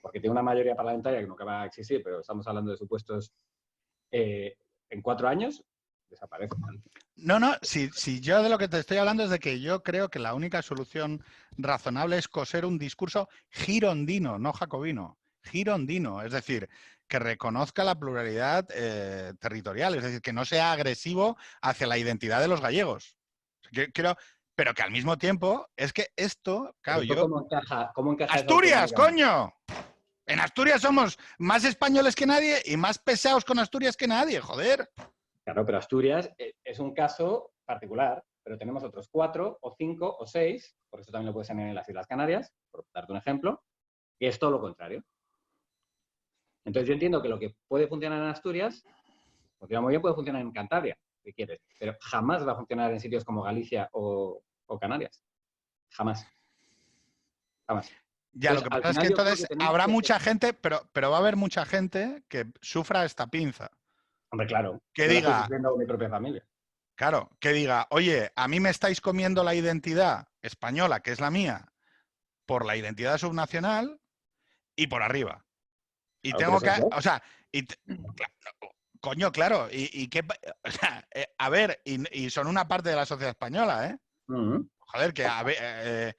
porque tiene una mayoría parlamentaria que nunca va a existir, pero estamos hablando de supuestos en 4 años, desaparece. No, si yo de lo que te estoy hablando es de que yo creo que la única solución razonable es coser un discurso girondino, no jacobino, girondino, es decir, que reconozca la pluralidad territorial, es decir, que no sea agresivo hacia la identidad de los gallegos. Creo, pero que al mismo tiempo es que esto, claro, ¿Esto yo... cómo encaja eso ¡Asturias, autonómicamente? coño! En Asturias somos más españoles que nadie y más pesados con Asturias que nadie, joder. Claro, pero Asturias es un caso particular, pero tenemos otros 4 o 5 o 6, por eso también lo puedes tener en las Islas Canarias, por darte un ejemplo, que es todo lo contrario. Entonces yo entiendo que lo que puede funcionar en Asturias, funciona muy bien, puede funcionar en Cantabria, si quieres, pero jamás va a funcionar en sitios como Galicia o Canarias. Jamás. Jamás. Ya, lo Entonces, que al pasa es que final yo creo que entonces tenemos habrá que... mucha gente, pero va a haber mucha gente que sufra esta pinza. Hombre, claro, Que yo la estoy diga, sufriendo con mi propia familia. claro, que diga, oye, a mí me estáis comiendo la identidad española, que es la mía, por la identidad subnacional y por arriba. Y Claro, pero tengo eso que, es Vox. o sea, coño, claro, y qué, o sea, a ver, y son una parte de la sociedad española, ¿eh? Joder, que a ver,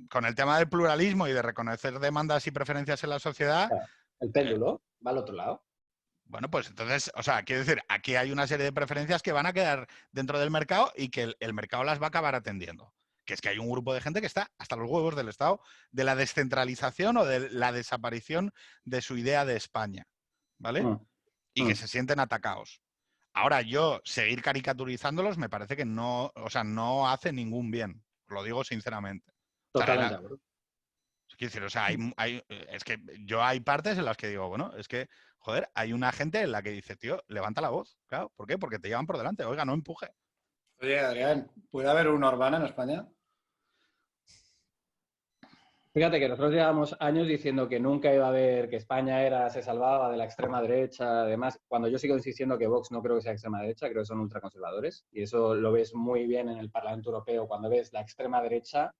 con el tema del pluralismo y de reconocer demandas y preferencias en la sociedad, Claro. El péndulo va al otro lado. bueno, pues entonces, o sea, quiero decir, aquí hay una serie de preferencias que van a quedar dentro del mercado y que el mercado las va a acabar atendiendo. Que es que hay un grupo de gente que está hasta los huevos del Estado, de la descentralización o de la desaparición de su idea de España, ¿vale? Mm, Y que mm. se sienten atacados. Ahora, yo seguir caricaturizándolos me parece que no, o sea, no hace ningún bien. Lo digo sinceramente. O sea, Totalmente de acuerdo. quiero decir, o sea, es que yo hay partes en las que digo, bueno, es que, joder, hay una gente en la que dice, tío, levanta la voz. Claro, ¿por qué? Porque te llevan por delante. Oiga, no empuje. Oye, Adrián, ¿puede haber una Orbán en España? Fíjate que nosotros llevamos años diciendo que nunca iba a haber, que España se salvaba de la extrema derecha, además, cuando yo sigo insistiendo que Vox no creo que sea extrema derecha, creo que son ultraconservadores, y eso lo ves muy bien en el Parlamento Europeo, cuando ves la extrema derecha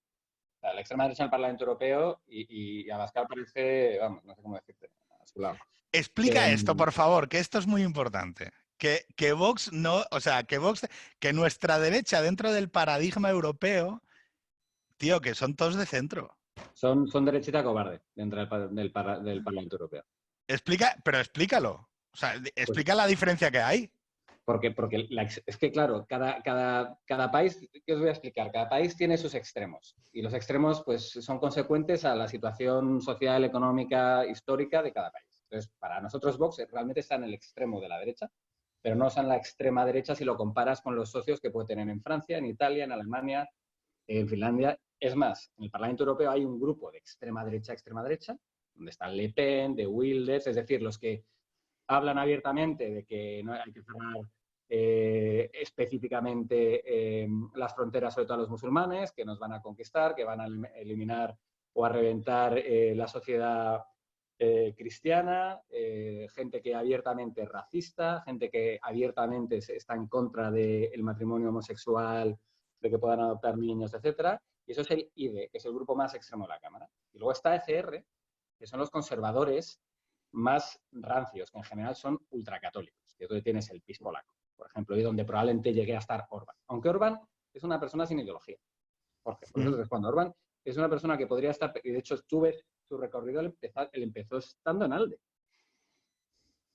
en el Parlamento Europeo y Abascal parece, vamos, no sé cómo decirte, a su lado. Explica esto, por favor, que esto es muy importante. Que Vox no, o sea, que nuestra derecha dentro del paradigma europeo, tío, que son todos de centro. Son derechita cobarde dentro del Parlamento Europeo. Pero explícalo. O sea, Pues explica la diferencia que hay. porque es que, claro, cada país, ¿qué os voy a explicar? Cada país tiene sus extremos. Y los extremos, pues, son consecuentes a la situación social, económica, histórica de cada país. Entonces, para nosotros, Vox realmente está en el extremo de la derecha, pero no está en la extrema derecha si lo comparas con los socios que puede tener en Francia, en Italia, en Alemania, en Finlandia. Es más, en el Parlamento Europeo hay un grupo de extrema derecha, donde están Le Pen, de Wilders, es decir, los que hablan abiertamente de que no hay que cerrar específicamente las fronteras, sobre todo a los musulmanes, que nos van a conquistar, que van a eliminar o a reventar la sociedad cristiana, gente que abiertamente es racista, gente que abiertamente está en contra del matrimonio homosexual, de que puedan adoptar niños, etcétera. Y eso es el IDE, que es el grupo más extremo de la Cámara. Y luego está ECR, que son los conservadores más rancios, que en general son ultracatólicos, que es donde tienes el PiS polaco, por ejemplo, y donde probablemente llegue a estar Orbán. Aunque Orbán es una persona sin ideología. Jorge, por eso te respondo. Orbán es una persona que podría estar, y de hecho tú ves su recorrido, él empezó estando en ALDE.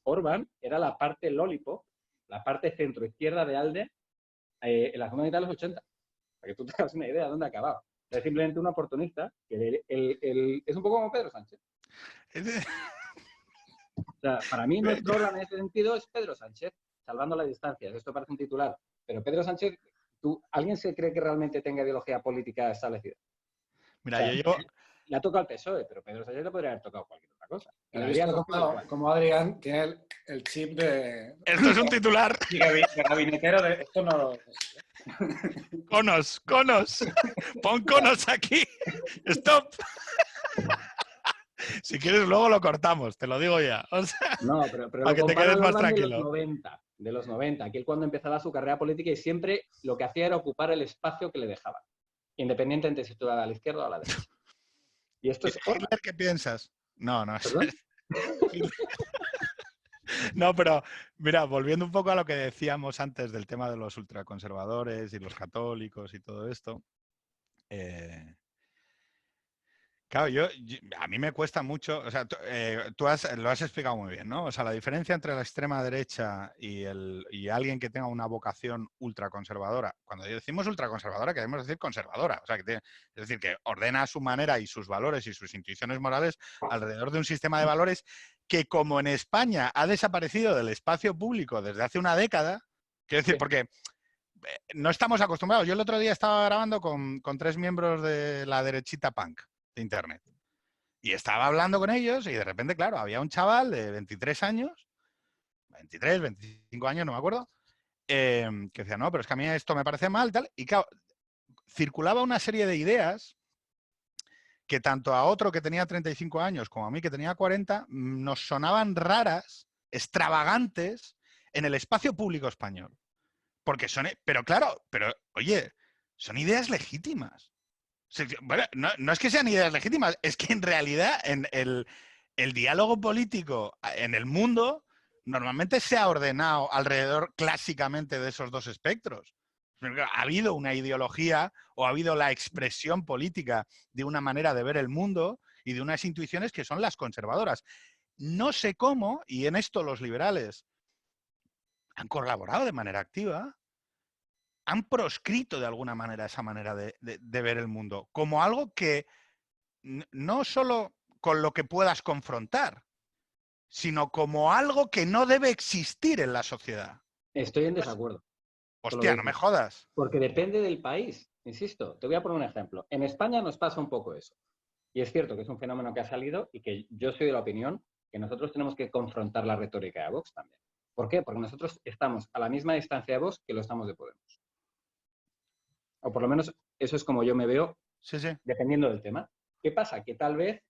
Orbán era la parte lollipop, la parte centro-izquierda de ALDE en la segunda mitad de los 80. Para que tú te hagas una idea de dónde ha acabado. Es simplemente un oportunista que es un poco como Pedro Sánchez. O sea, para mí nuestro Orbán en ese sentido es Pedro Sánchez, salvando las distancias. Esto parece un titular. Pero Pedro Sánchez, ¿alguien se cree que realmente tenga ideología política establecida? Mira, O sea, yo llevo... le ha tocado al PSOE, pero Pedro Sánchez le podría haber tocado cualquier otra cosa. He visto cómo Adrián tiene el chip de... Esto es un titular. De gabinetero de... Esto no... Conos. Pon conos aquí. Stop. Si quieres, luego lo cortamos, te lo digo ya. O sea, no, pero para que te quedes más tranquilo. De los 90, que él cuando empezaba su carrera política y siempre lo que hacía era ocupar el espacio que le dejaban, independientemente de si estuviera a la izquierda o a la derecha. Y esto es... ¿Hitler qué piensas? No. No, pero mira, volviendo un poco a lo que decíamos antes del tema de los ultraconservadores y los católicos y todo esto. Claro, a mí me cuesta mucho, o sea, tú lo has explicado muy bien, ¿no? O sea, la diferencia entre la extrema derecha y alguien que tenga una vocación ultraconservadora, cuando decimos ultraconservadora queremos decir conservadora, o sea, es decir, que ordena a su manera y sus valores y sus intuiciones morales alrededor de un sistema de valores que, como en España ha desaparecido del espacio público desde hace una década, quiero decir, porque no estamos acostumbrados. Yo el otro día estaba grabando con 3 miembros de la derechita punk de internet. Y estaba hablando con ellos y de repente, claro, había un chaval de 23 años, 23, 25 años, no me acuerdo, que decía, no, pero es que a mí esto me parece mal, tal. Y claro, circulaba una serie de ideas que tanto a otro que tenía 35 años como a mí que tenía 40, nos sonaban raras, extravagantes en el espacio público español. Porque pero claro, pero oye, son ideas legítimas. Bueno, no es que sean ideas legítimas, es que en realidad en el diálogo político en el mundo normalmente se ha ordenado alrededor clásicamente de esos dos espectros. Ha habido una ideología o ha habido la expresión política de una manera de ver el mundo y de unas intuiciones que son las conservadoras. No sé cómo, y en esto los liberales han colaborado de manera activa, han proscrito de alguna manera esa manera de ver el mundo, como algo que no solo con lo que puedas confrontar, sino como algo que no debe existir en la sociedad. Estoy en desacuerdo. Hostia, no me jodas. Porque depende del país, insisto. Te voy a poner un ejemplo. En España nos pasa un poco eso. Y es cierto que es un fenómeno que ha salido y que yo soy de la opinión que nosotros tenemos que confrontar la retórica de Vox también. ¿Por qué? Porque nosotros estamos a la misma distancia de Vox que lo estamos de Podemos. O por lo menos eso es como yo me veo, sí, sí, dependiendo del tema. ¿Qué pasa? Que tal vez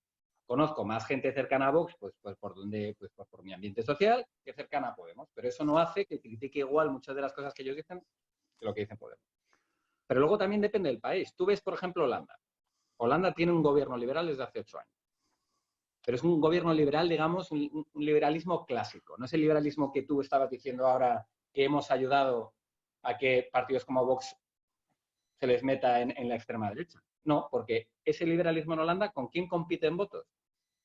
conozco más gente cercana a Vox pues por mi ambiente social que cercana a Podemos. Pero eso no hace que critique igual muchas de las cosas que ellos dicen que lo que dicen Podemos. Pero luego también depende del país. Tú ves, por ejemplo, Holanda. Holanda tiene un gobierno liberal desde hace 8 años. Pero es un gobierno liberal, digamos, un liberalismo clásico. No es el liberalismo que tú estabas diciendo ahora que hemos ayudado a que partidos como Vox se les meta en la extrema derecha. No, porque ese liberalismo en Holanda, ¿con quién compite en votos?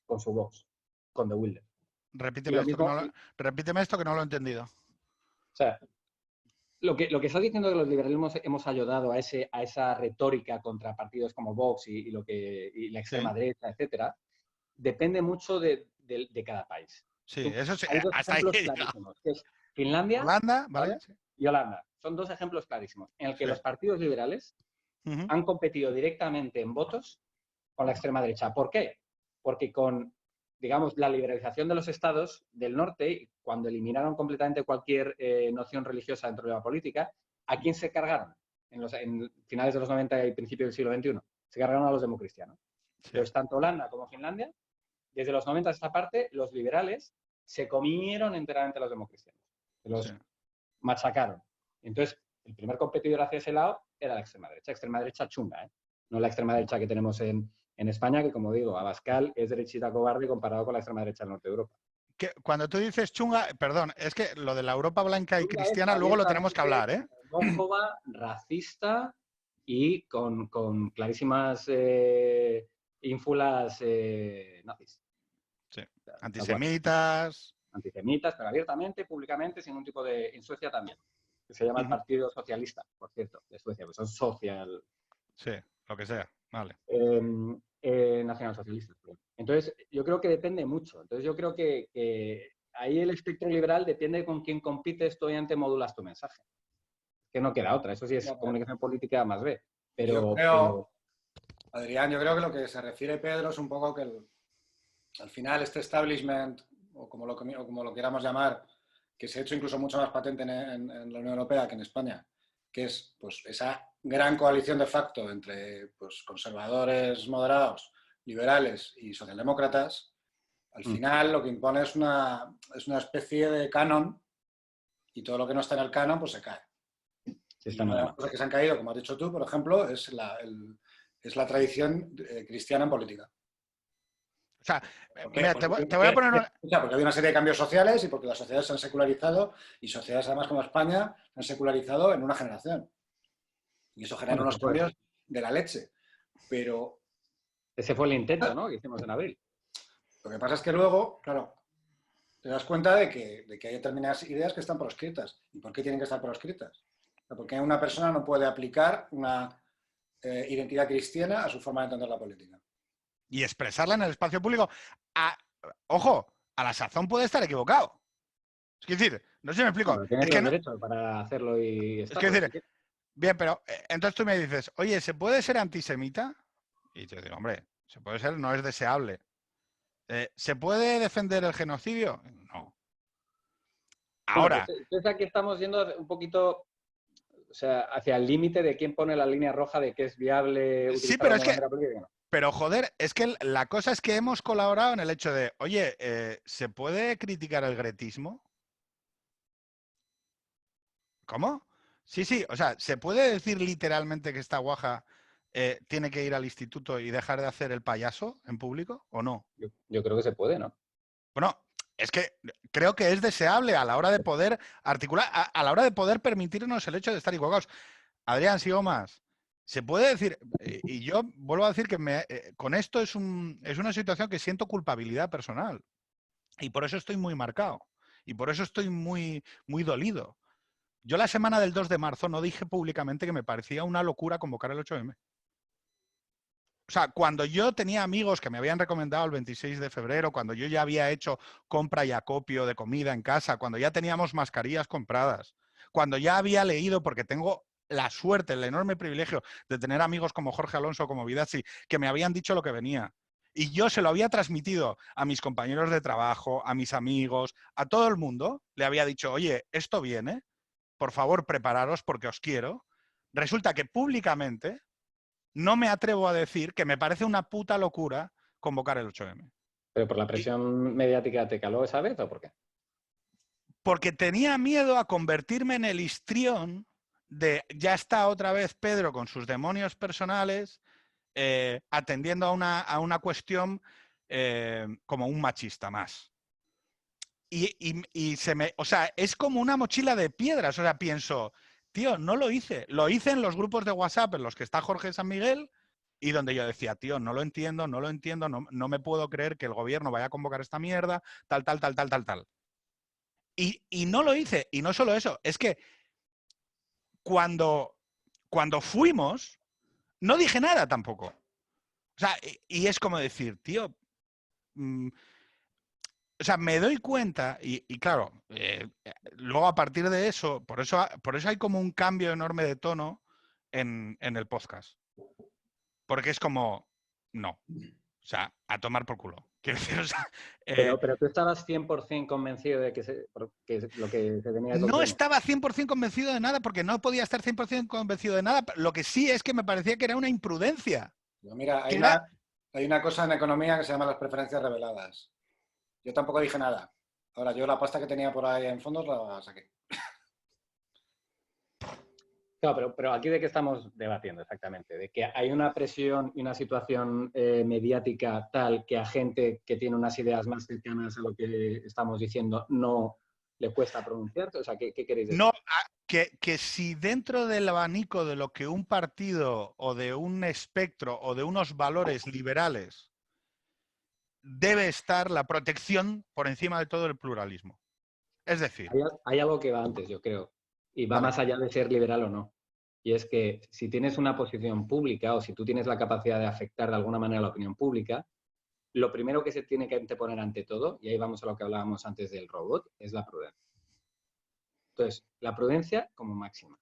Con su Vox, con De Wilde. Repíteme esto que no lo he entendido. O sea, lo que estás diciendo de los liberalismos hemos ayudado a esa retórica contra partidos como Vox y la extrema derecha, etcétera, depende mucho de cada país. Sí, eso sí, hay dos hasta ejemplos ahí. clarísimos, que es Finlandia, Holanda, ¿vale? Sí. Y Holanda. Son dos ejemplos clarísimos en el que los partidos liberales han competido directamente en votos con la extrema derecha. ¿Por qué? Porque con, digamos, la liberalización de los estados del norte, cuando eliminaron completamente cualquier noción religiosa dentro de la política, ¿a quién se cargaron? En finales de los 90 y principios del siglo XXI. Se cargaron a los democristianos. Sí. Entonces, tanto Holanda como Finlandia, desde los 90 a esta parte, los liberales se comieron enteramente a los democristianos. Los machacaron. Entonces, el primer competidor hacia ese lado era la extrema derecha chunga, ¿eh? No la extrema derecha que tenemos en España, que como digo, Abascal es derechita cobarde comparado con la extrema derecha del norte de Europa. Cuando tú dices chunga, perdón, es que lo de la Europa blanca y cristiana luego lo tenemos que hablar, ¿eh? Homófoba, racista y con clarísimas ínfulas nazis. Sí. Antisemitas. Antisemitas, pero abiertamente, públicamente, sin ningún tipo de... En Suecia también. Que se llama el Partido Socialista, por cierto, de Suecia, pues son social... Sí, lo que sea, vale. Nacionalsocialistas. Entonces, yo creo que depende mucho. Entonces, yo creo que ahí el espectro liberal depende con quién compites, tú obviamente modulas tu mensaje. Que no queda otra, eso sí es comunicación política más B. Pero, Adrián, yo creo que lo que se refiere Pedro es un poco que al final este establishment, o como lo queramos llamar, que se ha hecho incluso mucho más patente en la Unión Europea que en España, que es pues esa gran coalición de facto entre pues, conservadores moderados, liberales y socialdemócratas, al final lo que impone es una especie de canon y todo lo que no está en el canon pues se cae. Sí, una de las cosas que se han caído, como has dicho tú, por ejemplo, es la tradición cristiana en política. O sea, ¿Por qué? mira, te voy a poner... Porque hay una serie de cambios sociales y porque las sociedades se han secularizado y sociedades además como España se han secularizado en una generación. Y eso genera Bueno, unos cambios de la leche. Pero ese fue el intento, ¿no?, que hicimos en abril. lo que pasa es que luego, claro, te das cuenta de que hay determinadas ideas que están proscritas. ¿Y por qué tienen que estar proscritas? Porque una persona no puede aplicar una identidad cristiana a su forma de entender la política. Y expresarla en el espacio público. Ojo, a la sazón puede estar equivocado. Es decir, no sé si me explico. Bueno, tienes Es que los no, derechos para hacerlo y es estarlo, que decir, si quieres. bien, pero entonces tú me dices, oye, ¿se puede ser antisemita? Y yo digo, hombre, se puede ser, no es deseable. ¿Se puede defender el genocidio? No. Ahora, Bueno, pues aquí estamos yendo un poquito, o sea, hacia el límite de quién pone la línea roja de que es viable sí, utilizar pero es como que, bandera política. pero joder, es que la cosa es que hemos colaborado en el hecho de, oye, ¿se puede criticar el gretismo? ¿Cómo? Sí, sí, o sea, ¿se puede decir literalmente que esta guaja tiene que ir al instituto y dejar de hacer el payaso en público o no? Yo creo que se puede, ¿no? Bueno, es que creo que es deseable a la hora de poder articular, a la hora de poder permitirnos el hecho de estar equivocados. Adrián, sigo más. Se puede decir, y yo vuelvo a decir que con esto es una situación que siento culpabilidad personal. Y por eso estoy muy marcado. Y por eso estoy muy, muy dolido. Yo la semana del 2 de marzo no dije públicamente que me parecía una locura convocar el 8M. O sea, cuando yo tenía amigos que me habían recomendado el 26 de febrero, cuando yo ya había hecho compra y acopio de comida en casa, cuando ya teníamos mascarillas compradas, cuando ya había leído, porque tengo la suerte, el enorme privilegio de tener amigos como Jorge Alonso, como Vidazzi, que me habían dicho lo que venía. Y yo se lo había transmitido a mis compañeros de trabajo, a mis amigos, a todo el mundo. Le había dicho, oye, esto viene, por favor, prepararos porque os quiero. Resulta que públicamente no me atrevo a decir que me parece una puta locura convocar el 8M. ¿Pero por la presión mediática te caló esa vez o por qué? Porque tenía miedo a convertirme en el histrión de ya está otra vez Pedro con sus demonios personales atendiendo a una cuestión como un machista más. Y o sea, es como una mochila de piedras. O sea, pienso, tío, no lo hice. Lo hice en los grupos de WhatsApp en los que está Jorge San Miguel y donde yo decía, tío, no lo entiendo, no me puedo creer que el gobierno vaya a convocar esta mierda, tal. Y no lo hice. Y no solo eso, es que cuando fuimos, no dije nada tampoco. O sea, y es como decir, tío, o sea, me doy cuenta, y claro, luego a partir de eso, por eso hay como un cambio enorme de tono en el podcast. Porque es como, no, o sea, a tomar por culo. Quiero decir, o sea, Pero tú estabas 100% convencido de que lo que se tenía es lo no que... estaba 100% convencido de nada porque no podía estar 100% convencido de nada. Lo que sí es que me parecía que era una imprudencia. Pero mira, Que era, hay una cosa en economía que se llama las preferencias reveladas. Yo tampoco dije nada. Ahora, yo la pasta que tenía por ahí en fondos la saqué. Claro, pero aquí de qué estamos debatiendo exactamente, de que hay una presión y una situación mediática tal que a gente que tiene unas ideas más cercanas a lo que estamos diciendo no le cuesta pronunciarse. O sea, ¿qué queréis decir? no, que si dentro del abanico de lo que un partido o de un espectro o de unos valores liberales debe estar la protección por encima de todo el pluralismo. Es decir, Hay algo que va antes, yo creo, y va Vale. más allá de ser liberal o no. Y es que si tienes una posición pública o si tú tienes la capacidad de afectar de alguna manera la opinión pública, lo primero que se tiene que anteponer ante todo, y ahí vamos a lo que hablábamos antes del robot, es la prudencia. Entonces, la prudencia como máxima.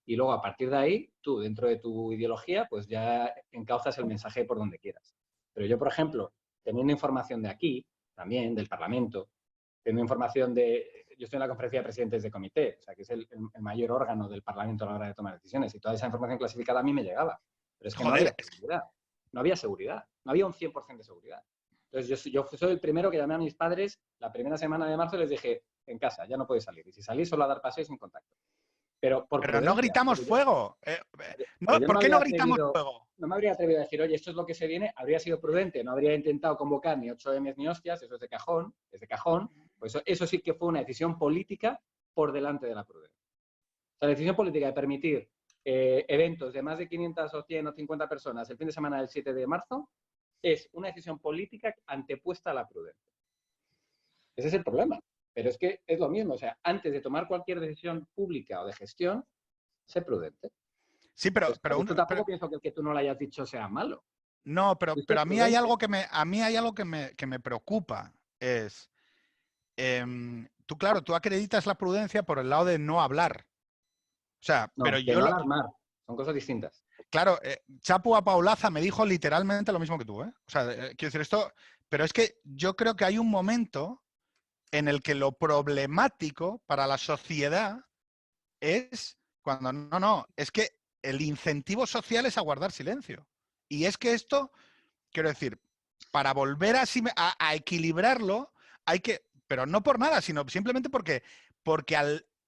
Y luego, a partir de ahí, tú, dentro de tu ideología, pues ya encauzas el mensaje por donde quieras. Pero yo, por ejemplo, teniendo información de aquí, también del Parlamento, teniendo información de... Yo estoy en la conferencia de presidentes de comité, o sea, que es el mayor órgano del Parlamento a la hora de tomar decisiones, y toda esa información clasificada a mí me llegaba. Pero es que no joder, había seguridad. No había seguridad. No había un 100% de seguridad. Entonces, yo soy el primero que llamé a mis padres la primera semana de marzo y les dije, en casa, ya no podéis salir. Y si salís, solo a dar paseos sin contacto. Pero por Pero no prudencia. gritamos Porque fuego. pero yo ¿Por me qué no habría gritamos atrevido, fuego? no me habría atrevido a decir, oye, esto es lo que se viene, habría sido prudente, no habría intentado convocar ni 8M ni hostias, eso es de cajón. Pues eso sí que fue una decisión política por delante de la prudencia. O sea, la decisión política de permitir eventos de más de 500 o 100 o 50 personas el fin de semana del 7 de marzo es una decisión política antepuesta a la prudencia. Ese es el problema. Pero es que es lo mismo. O sea, antes de tomar cualquier decisión pública o de gestión, sé prudente. Sí, pero tampoco pienso que el que tú no lo hayas dicho sea malo. no, pero a mí hay prudente. algo que me preocupa. Es, claro, tú acreditas la prudencia por el lado de no hablar. O sea, No, pero de yo no alarmar. Son cosas distintas. claro, Chapu Apaulaza me dijo literalmente lo mismo que tú, ¿eh? O sea, quiero decir esto, pero es que yo creo que hay un momento en el que lo problemático para la sociedad es cuando es que el incentivo social es a guardar silencio. Y es que esto, quiero decir, para volver a equilibrarlo, hay que, pero no por nada, sino simplemente porque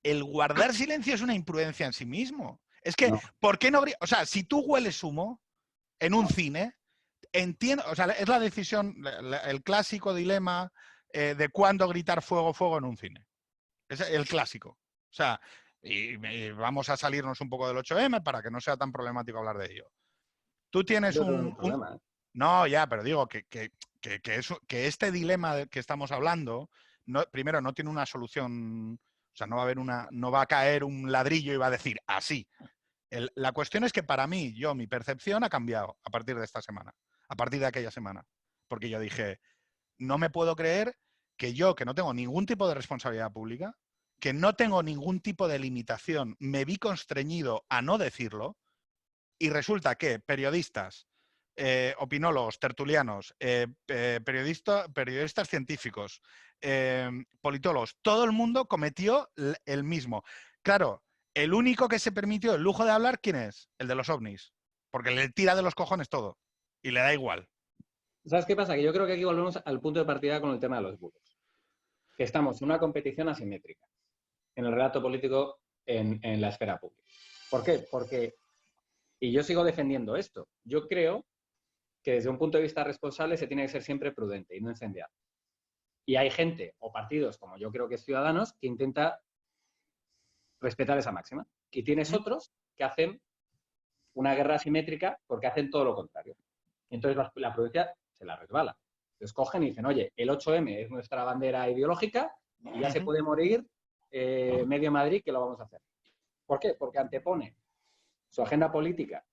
el guardar silencio es una imprudencia en sí mismo. Es que, No. ¿por qué no? O sea, si tú hueles humo en un cine, entiendo, o sea, es la decisión, el clásico dilema de cuándo gritar fuego, fuego en un cine. Es el clásico. O sea, y vamos a salirnos un poco del 8M para que no sea tan problemático hablar de ello. Tú tienes Yo tengo un problema. No, ya, pero digo que este dilema que estamos hablando, primero, no tiene una solución, o sea, no va a haber no va a caer un ladrillo y va a decir así. La cuestión es que para mí, mi percepción ha cambiado a partir de esta semana, a partir de aquella semana. Porque yo dije, no me puedo creer que yo, que no tengo ningún tipo de responsabilidad pública, que no tengo ningún tipo de limitación, me vi constreñido a no decirlo, y resulta que periodistas, opinólogos, tertulianos, periodistas científicos, politólogos, todo el mundo cometió el mismo. Claro, el único que se permitió el lujo de hablar, ¿quién es? El de los ovnis. Porque le tira de los cojones todo. Y le da igual. ¿Sabes qué pasa? Que yo creo que aquí volvemos al punto de partida con el tema de los bulos. Que estamos en una competición asimétrica en el relato político en la esfera pública. ¿Por qué? Porque, y yo sigo defendiendo esto, yo creo que desde un punto de vista responsable se tiene que ser siempre prudente y no incendiar. Y hay gente o partidos, como yo creo que es Ciudadanos, que intenta respetar esa máxima. Y tienes otros que hacen una guerra asimétrica porque hacen todo lo contrario. Y entonces la prudencia se la resbala. Entonces cogen y dicen, oye, el 8M es nuestra bandera ideológica y ya se puede morir medio Madrid que lo vamos a hacer. ¿Por qué? Porque antepone su agenda política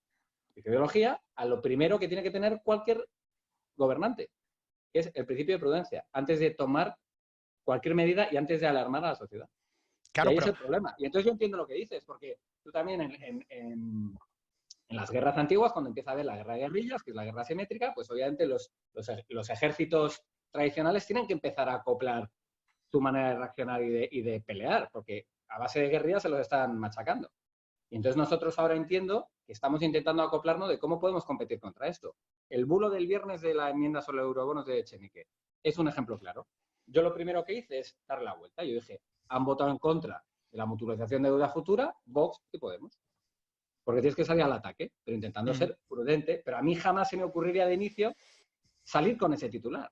y su ideología a lo primero que tiene que tener cualquier gobernante, que es el principio de prudencia, antes de tomar cualquier medida y antes de alarmar a la sociedad. Claro, y ahí es el problema. Y entonces yo entiendo lo que dices, porque tú también en las guerras antiguas, cuando empieza a haber la guerra de guerrillas, que es la guerra asimétrica, pues obviamente los ejércitos tradicionales tienen que empezar a acoplar su manera de reaccionar y de pelear, porque a base de guerrillas se los están machacando. Y entonces nosotros ahora entiendo que estamos intentando acoplarnos de cómo podemos competir contra esto. El bulo del viernes de la enmienda sobre eurobonos de Echenique es un ejemplo claro. Yo lo primero que hice es darle la vuelta. Yo dije, han votado en contra de la mutualización de deuda futura, Vox y Podemos. Porque tienes que salir al ataque, pero intentando ser prudente. Pero a mí jamás se me ocurriría de inicio salir con ese titular.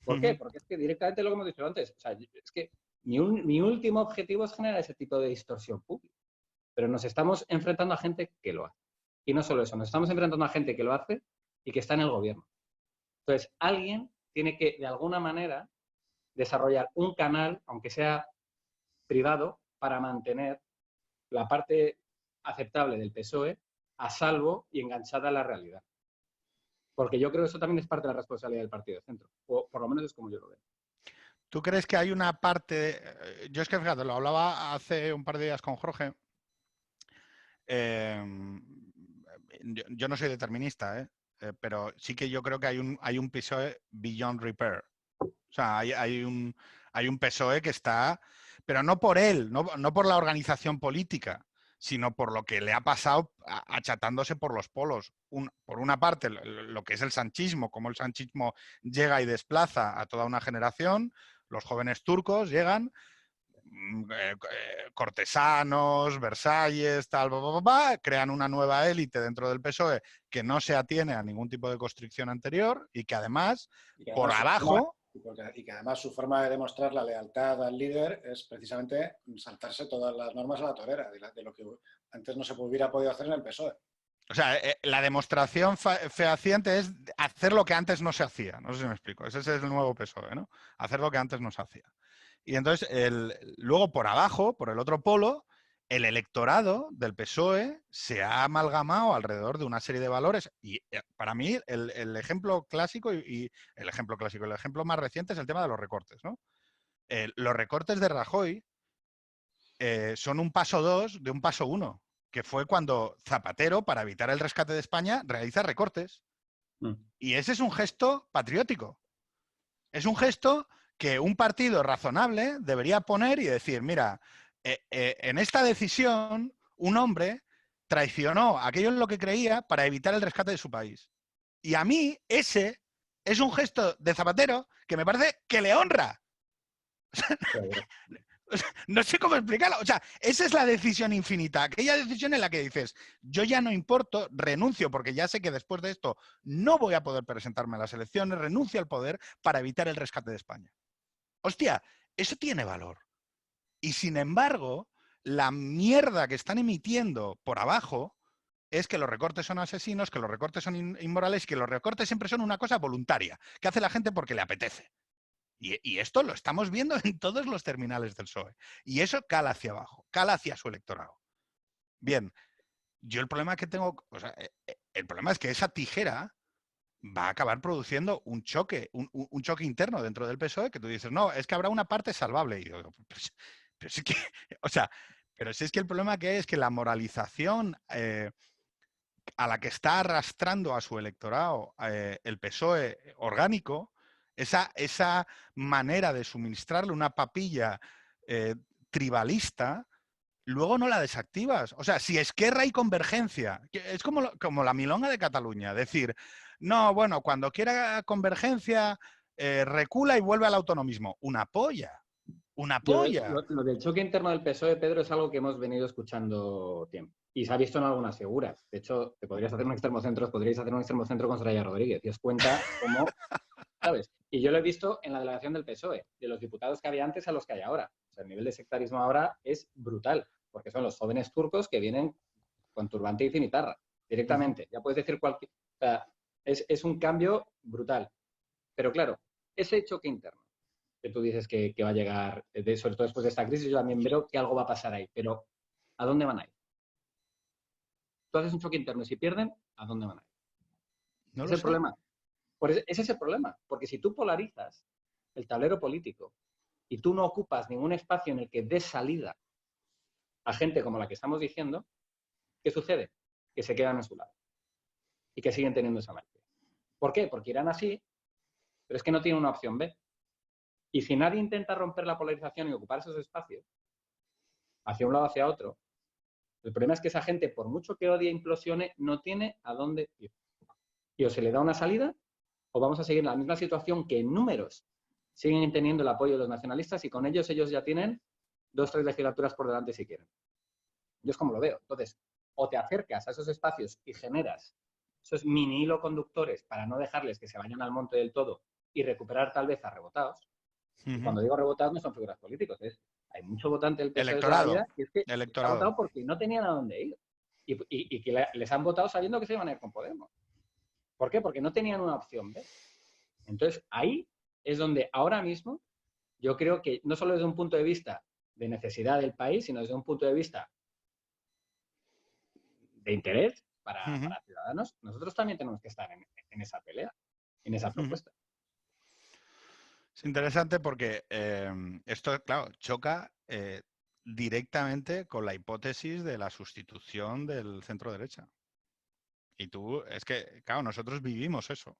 ¿Por qué? Porque es que directamente lo que hemos dicho antes. O sea, es que mi último objetivo es generar ese tipo de distorsión pública. Pero nos estamos enfrentando a gente que lo hace. Y no solo eso, nos estamos enfrentando a gente que lo hace y que está en el gobierno. Entonces, alguien tiene que, de alguna manera, desarrollar un canal, aunque sea privado, para mantener la parte aceptable del PSOE a salvo y enganchada a la realidad. Porque yo creo que eso también es parte de la responsabilidad del Partido de Centro. O por lo menos es como yo lo veo. ¿Tú crees que hay una parte... Yo es que, fíjate, lo hablaba hace un par de días con Jorge. Yo no soy determinista, pero sí que yo creo que hay un PSOE beyond repair. O sea, hay un PSOE que está... Pero no por él, no por la organización política, sino por lo que le ha pasado achatándose por los polos. Por una parte, lo que es el sanchismo, cómo el sanchismo llega y desplaza a toda una generación, los jóvenes turcos llegan, cortesanos, Versalles, tal, crean una nueva élite dentro del PSOE que no se atiene a ningún tipo de constricción anterior y que además, por abajo... Y que además su forma de demostrar la lealtad al líder es precisamente saltarse todas las normas a la torera, de lo que antes no se hubiera podido hacer en el PSOE. O sea, la demostración fehaciente es hacer lo que antes no se hacía. No sé si me explico. Ese es el nuevo PSOE, ¿no? Hacer lo que antes no se hacía. Y entonces, luego por abajo, por el otro polo, el electorado del PSOE se ha amalgamado alrededor de una serie de valores. Y para mí, el ejemplo clásico el ejemplo más reciente es el tema de los recortes, ¿no? Los recortes de Rajoy son un paso 2 de un paso 1, que fue cuando Zapatero, para evitar el rescate de España, realiza recortes. Y ese es un gesto patriótico. Es un gesto que un partido razonable debería poner y decir, mira, en esta decisión un hombre traicionó aquello en lo que creía para evitar el rescate de su país. Y a mí ese es un gesto de Zapatero que me parece que le honra. No sé cómo explicarlo. O sea, esa es la decisión infinita. Aquella decisión en la que dices, yo ya no importo, renuncio porque ya sé que después de esto no voy a poder presentarme a las elecciones, renuncio al poder para evitar el rescate de España. Hostia, eso tiene valor. Y sin embargo, la mierda que están emitiendo por abajo es que los recortes son asesinos, que los recortes son inmorales y que los recortes siempre son una cosa voluntaria, que hace la gente porque le apetece. Y esto lo estamos viendo en todos los terminales del PSOE. Y eso cala hacia abajo, cala hacia su electorado. Bien, yo el problema que tengo, o sea, el problema es que esa tijera va a acabar produciendo un choque interno dentro del PSOE que tú dices, no, es que habrá una parte salvable. Y yo digo, pero sí que, o sea, pero si es que el problema que es que la moralización a la que está arrastrando a su electorado el PSOE orgánico, esa manera de suministrarle una papilla tribalista, luego no la desactivas. O sea, si Esquerra y Convergencia, es como la milonga de Cataluña, decir, no, bueno, cuando quiera Convergencia recula y vuelve al autonomismo. Una polla. Una polla. Lo del choque interno del PSOE, Pedro, es algo que hemos venido escuchando tiempo. Y se ha visto en algunas figuras. De hecho, te podríais hacer un extremo centro con Soraya Rodríguez y os cuenta cómo, ¿sabes? Y yo lo he visto en la delegación del PSOE, de los diputados que había antes a los que hay ahora. O sea, el nivel de sectarismo ahora es brutal, porque son los jóvenes turcos que vienen con turbante y cimitarra, directamente. Ya puedes decir cualquier... O sea, es un cambio brutal. Pero claro, ese choque interno que tú dices que va a llegar, sobre todo después de esta crisis, yo también veo que algo va a pasar ahí. Pero, ¿a dónde van a ir? Tú haces un choque interno y si pierden, ¿a dónde van a ir? No Es lo el sé. problema. Ese es el problema. Porque si tú polarizas el tablero político y tú no ocupas ningún espacio en el que des salida a gente como la que estamos diciendo, ¿qué sucede? Que se quedan a su lado y que siguen teniendo esa mayoría. ¿Por qué? Porque irán así, pero es que no tienen una opción B. Y si nadie intenta romper la polarización y ocupar esos espacios, hacia un lado o hacia otro, el problema es que esa gente, por mucho que odie e implosione, no tiene a dónde ir. Y o se le da una salida, o vamos a seguir en la misma situación que en números siguen teniendo el apoyo de los nacionalistas y con ellos ya tienen 2 o 3 legislaturas por delante si quieren. Yo es como lo veo. Entonces, o te acercas a esos espacios y generas esos mini hilo conductores para no dejarles que se vayan al monte del todo y recuperar tal vez a rebotados. Y cuando digo rebotados no son figuras políticos, hay mucho votante del PSOE de toda la vida que es que ha votado porque no tenían a dónde ir. Y que les han votado sabiendo que se iban a ir con Podemos. ¿Por qué? Porque no tenían una opción B. Entonces, ahí es donde ahora mismo yo creo que no solo desde un punto de vista de necesidad del país, sino desde un punto de vista de interés para ciudadanos, nosotros también tenemos que estar en esa pelea, en esa propuesta. Es interesante porque esto, claro, choca directamente con la hipótesis de la sustitución del centro derecha. Y tú, es que, claro, nosotros vivimos eso.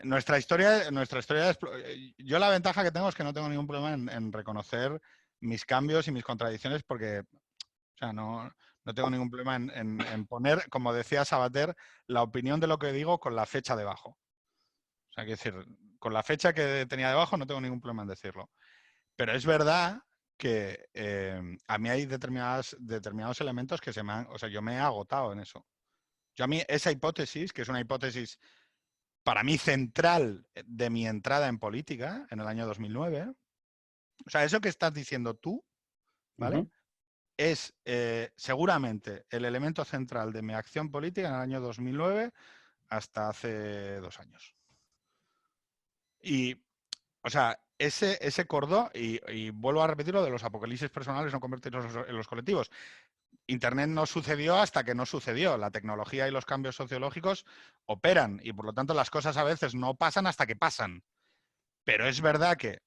Nuestra historia, yo la ventaja que tengo es que no tengo ningún problema en reconocer mis cambios y mis contradicciones porque, o sea, no tengo ningún problema en poner, como decía Sabater, la opinión de lo que digo con la fecha debajo. O sea, quiero decir, con la fecha que tenía debajo no tengo ningún problema en decirlo. Pero es verdad que a mí hay determinados elementos que o sea, yo me he agotado en eso. Yo a mí esa hipótesis, que es una hipótesis para mí central de mi entrada en política en el año 2009, o sea, eso que estás diciendo tú, ¿vale? Es seguramente el elemento central de mi acción política en el año 2009 hasta hace 2 años. Y, o sea, ese cordón, y vuelvo a repetir lo de los apocalipsis personales no convertirlos en los colectivos. Internet no sucedió hasta que no sucedió. La tecnología y los cambios sociológicos operan y por lo tanto las cosas a veces no pasan hasta que pasan. Pero es verdad que,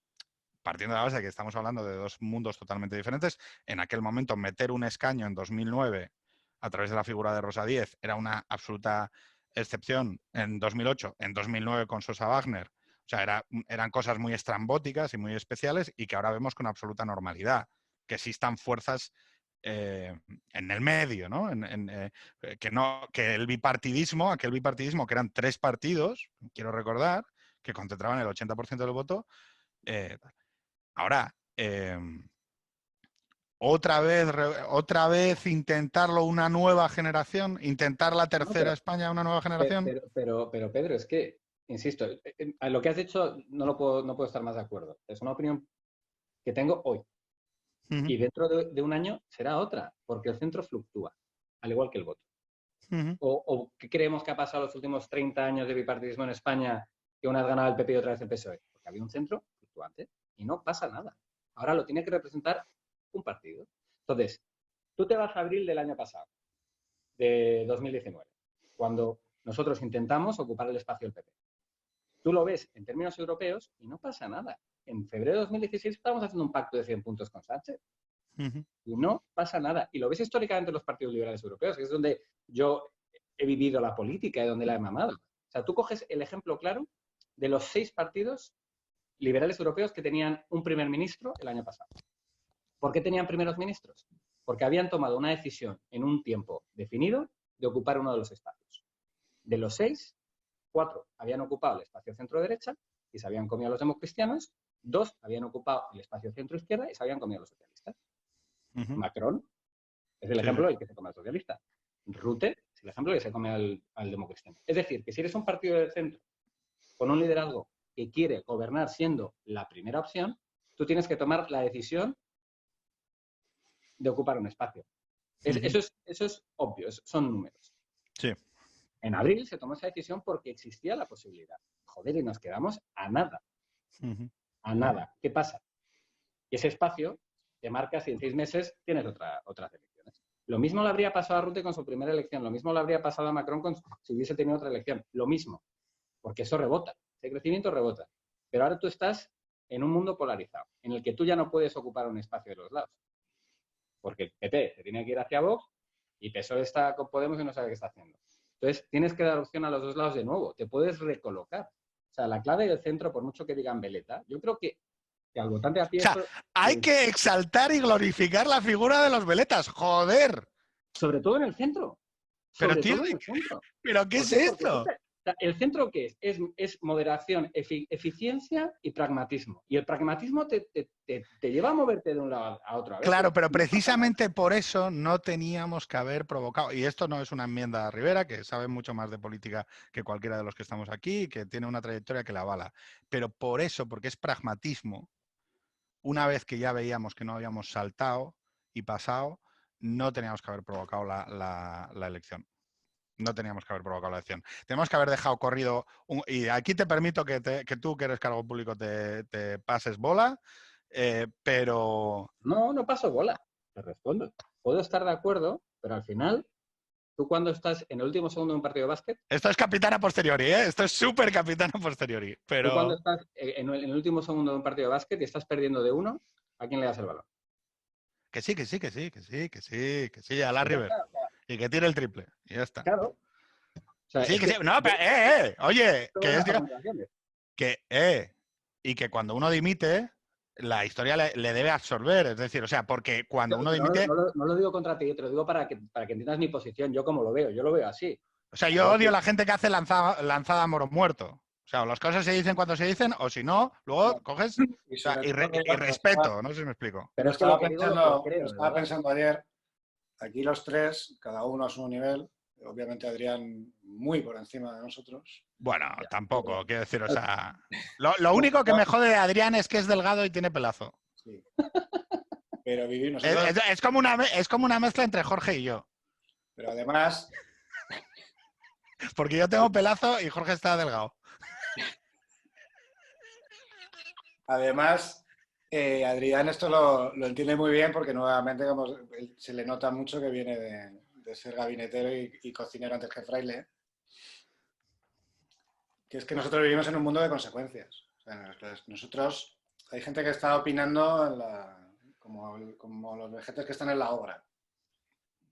partiendo de la base de que estamos hablando de 2 mundos totalmente diferentes, en aquel momento meter un escaño en 2009 a través de la figura de Rosa Díez era una absoluta excepción. En 2008, en 2009 con Sosa Wagner. O sea, eran cosas muy estrambóticas y muy especiales y que ahora vemos con absoluta normalidad. Que existan fuerzas en el medio, ¿no? Que el bipartidismo, aquel bipartidismo que eran 3 partidos, quiero recordar, que concentraban el 80% del voto. Ahora, otra vez intentarlo una nueva generación, intentar la tercera España una nueva generación. Pero Pedro, es que, insisto, a lo que has dicho no puedo estar más de acuerdo. Es una opinión que tengo hoy. Y dentro de un año será otra, porque el centro fluctúa, al igual que el voto. ¿O qué creemos que ha pasado los últimos 30 años de bipartidismo en España, que una vez ganaba el PP y otra vez el PSOE? Porque había un centro fluctuante y no pasa nada. Ahora lo tiene que representar un partido. Entonces, tú te vas a abril del año pasado, de 2019, cuando nosotros intentamos ocupar el espacio del PP. Tú lo ves en términos europeos y no pasa nada. En febrero de 2016 estábamos haciendo un pacto de 100 puntos con Sánchez. Y no pasa nada. Y lo ves históricamente en los partidos liberales europeos, que es donde yo he vivido la política y donde la he mamado. O sea, tú coges el ejemplo claro de los 6 partidos liberales europeos que tenían un primer ministro el año pasado. ¿Por qué tenían primeros ministros? Porque habían tomado una decisión en un tiempo definido de ocupar uno de los espacios. De los 6, 4 habían ocupado el espacio centro-derecha y se habían comido a los democristianos. 2 habían ocupado el espacio centro-izquierda y se habían comido a los socialistas. Macron es el ejemplo del que se come al socialista. Rutte es el ejemplo del que se come al democristiano. Es decir, que si eres un partido del centro con un liderazgo que quiere gobernar siendo la primera opción, tú tienes que tomar la decisión de ocupar un espacio. Eso es obvio, son números. Sí. En abril se tomó esa decisión porque existía la posibilidad. Joder, y nos quedamos a nada. A nada. ¿Qué pasa? Y ese espacio te marca si en 6 meses tienes otras elecciones. Lo mismo le habría pasado a Rutte con su primera elección, lo mismo le habría pasado a Macron si hubiese tenido otra elección. Lo mismo, porque eso rebota, ese crecimiento rebota. Pero ahora tú estás en un mundo polarizado, en el que tú ya no puedes ocupar un espacio de los lados. Porque el PP se tiene que ir hacia Vox y PSOE está con Podemos y no sabe qué está haciendo. Entonces, tienes que dar opción a los 2 lados de nuevo. Te puedes recolocar. O sea, la clave del centro, por mucho que digan veleta, yo creo que al votante a pie... O sea, hay que exaltar y glorificar la figura de los veletas, joder. Sobre todo en el centro. ¿Pero qué es esto? ¿El centro qué es? Es moderación, eficiencia y pragmatismo. Y el pragmatismo te lleva a moverte de un lado a otro. Claro, pero precisamente por eso no teníamos que haber provocado, y esto no es una enmienda a Rivera, que sabe mucho más de política que cualquiera de los que estamos aquí, que tiene una trayectoria que la avala, pero por eso, porque es pragmatismo, una vez que ya veíamos que no habíamos saltado y pasado, no teníamos que haber provocado la elección. No teníamos que haber provocado la elección. Tenemos que haber dejado corrido... y aquí te permito que tú, que eres cargo público, te pases bola, pero... No paso bola. Te respondo. Puedo estar de acuerdo, pero al final, tú cuando estás en el último segundo de un partido de básquet... Esto es capitán a posteriori, ¿eh? Esto es súper capitán a posteriori, pero... Tú cuando estás en el último segundo de un partido de básquet y estás perdiendo de 1, ¿a quién le das el balón? Que sí, a la River. Y que tire el triple. Y ya está. Claro. O sea, sí. No, pero, oye, y que cuando uno dimite, la historia le debe absorber. Es decir, o sea, porque cuando uno dimite... No lo digo contra ti, te lo digo para que entiendas mi posición. Yo como lo veo, yo lo veo así. O sea, yo odio a la gente que hace lanzada a moro muerto. O sea, o las cosas se dicen cuando se dicen, o si no, luego coges Y o sea, sobre y todo, respeto, no sé si me explico. Pero es que lo estaba que digo lo creo, de estaba verdad. pensando ayer, aquí los tres, cada uno a su nivel, obviamente Adrián muy por encima de nosotros. Bueno, Ya, tampoco, pero- quiero decir, o sea... Lo único que me jode de Adrián es que es delgado y tiene pelazo. Sí. Pero vivimos Es, nosotros, es como es como una mezcla entre Jorge y yo. pero además, Porque yo tengo pelazo y Jorge está delgado. además Adrián esto lo entiende muy bien porque nuevamente como se le nota mucho que viene de ser gabinetero y cocinero antes que fraile, que es que nosotros vivimos en un mundo de consecuencias. O sea, nosotros, hay gente que está opinando como los vejetes que están en la obra.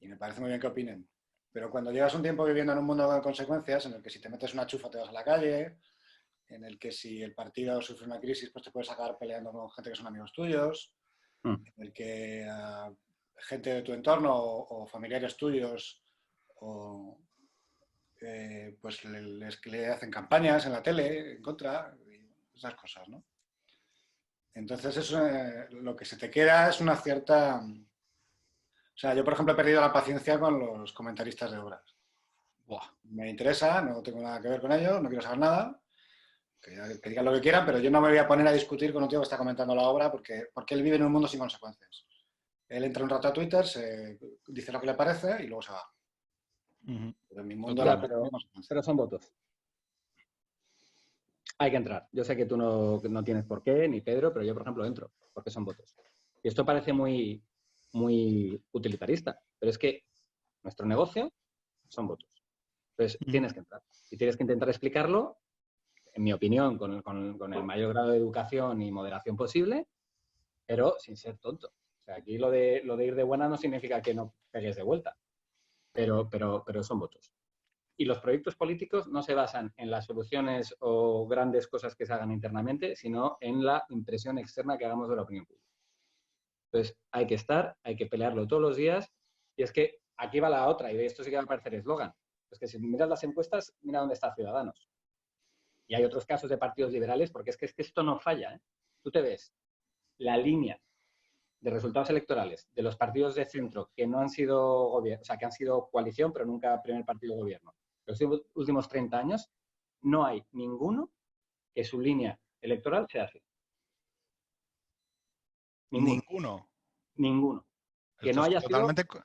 Y me parece muy bien que opinen. Pero cuando llevas un tiempo viviendo en un mundo de consecuencias, en el que si te metes una chufa te vas a la calle, en el que si el partido sufre una crisis, pues te puedes acabar peleando con gente que son amigos tuyos, en el que gente de tu entorno o familiares tuyos pues le hacen campañas en la tele en contra, y esas cosas, ¿no? Entonces eso, lo que se te queda es una cierta... O sea, yo por ejemplo he perdido la paciencia con los comentaristas de obras. Buah. Me interesa, no tengo nada que ver con ellos, no quiero saber nada, que digan lo que quieran, pero yo no me voy a poner a discutir con un tío que está comentando la obra porque él vive en un mundo sin consecuencias. Él entra un rato a Twitter, dice lo que le parece y luego se va. Pero en mi mundo Ya, la pero son votos. Hay que entrar. Yo sé que tú no tienes por qué, ni Pedro, pero yo, por ejemplo, entro, porque son votos. Y esto parece muy, muy utilitarista, pero es que nuestro negocio son votos. Entonces, tienes que entrar. Y tienes que intentar explicarlo, en mi opinión, con el mayor grado de educación y moderación posible, pero sin ser tonto. O sea, aquí lo de ir de buena no significa que no pegues de vuelta, pero son votos. Y los proyectos políticos no se basan en las soluciones o grandes cosas que se hagan internamente, sino en la impresión externa que hagamos de la opinión pública. Entonces, hay que estar, hay que pelearlo todos los días. Y es que aquí va la otra, y de esto sí que va a parecer eslogan. Es que si miras las encuestas, mira dónde está Ciudadanos. Y hay otros casos de partidos liberales, porque es que esto no falla, ¿eh? Tú te ves la línea de resultados electorales de los partidos de centro que no han sido gobierno, o sea, que han sido coalición, pero nunca primer partido de gobierno. Los últimos 30 años no hay ninguno que su línea electoral sea así. Ninguno. Ninguno. Que Esto no es haya totalmente... sido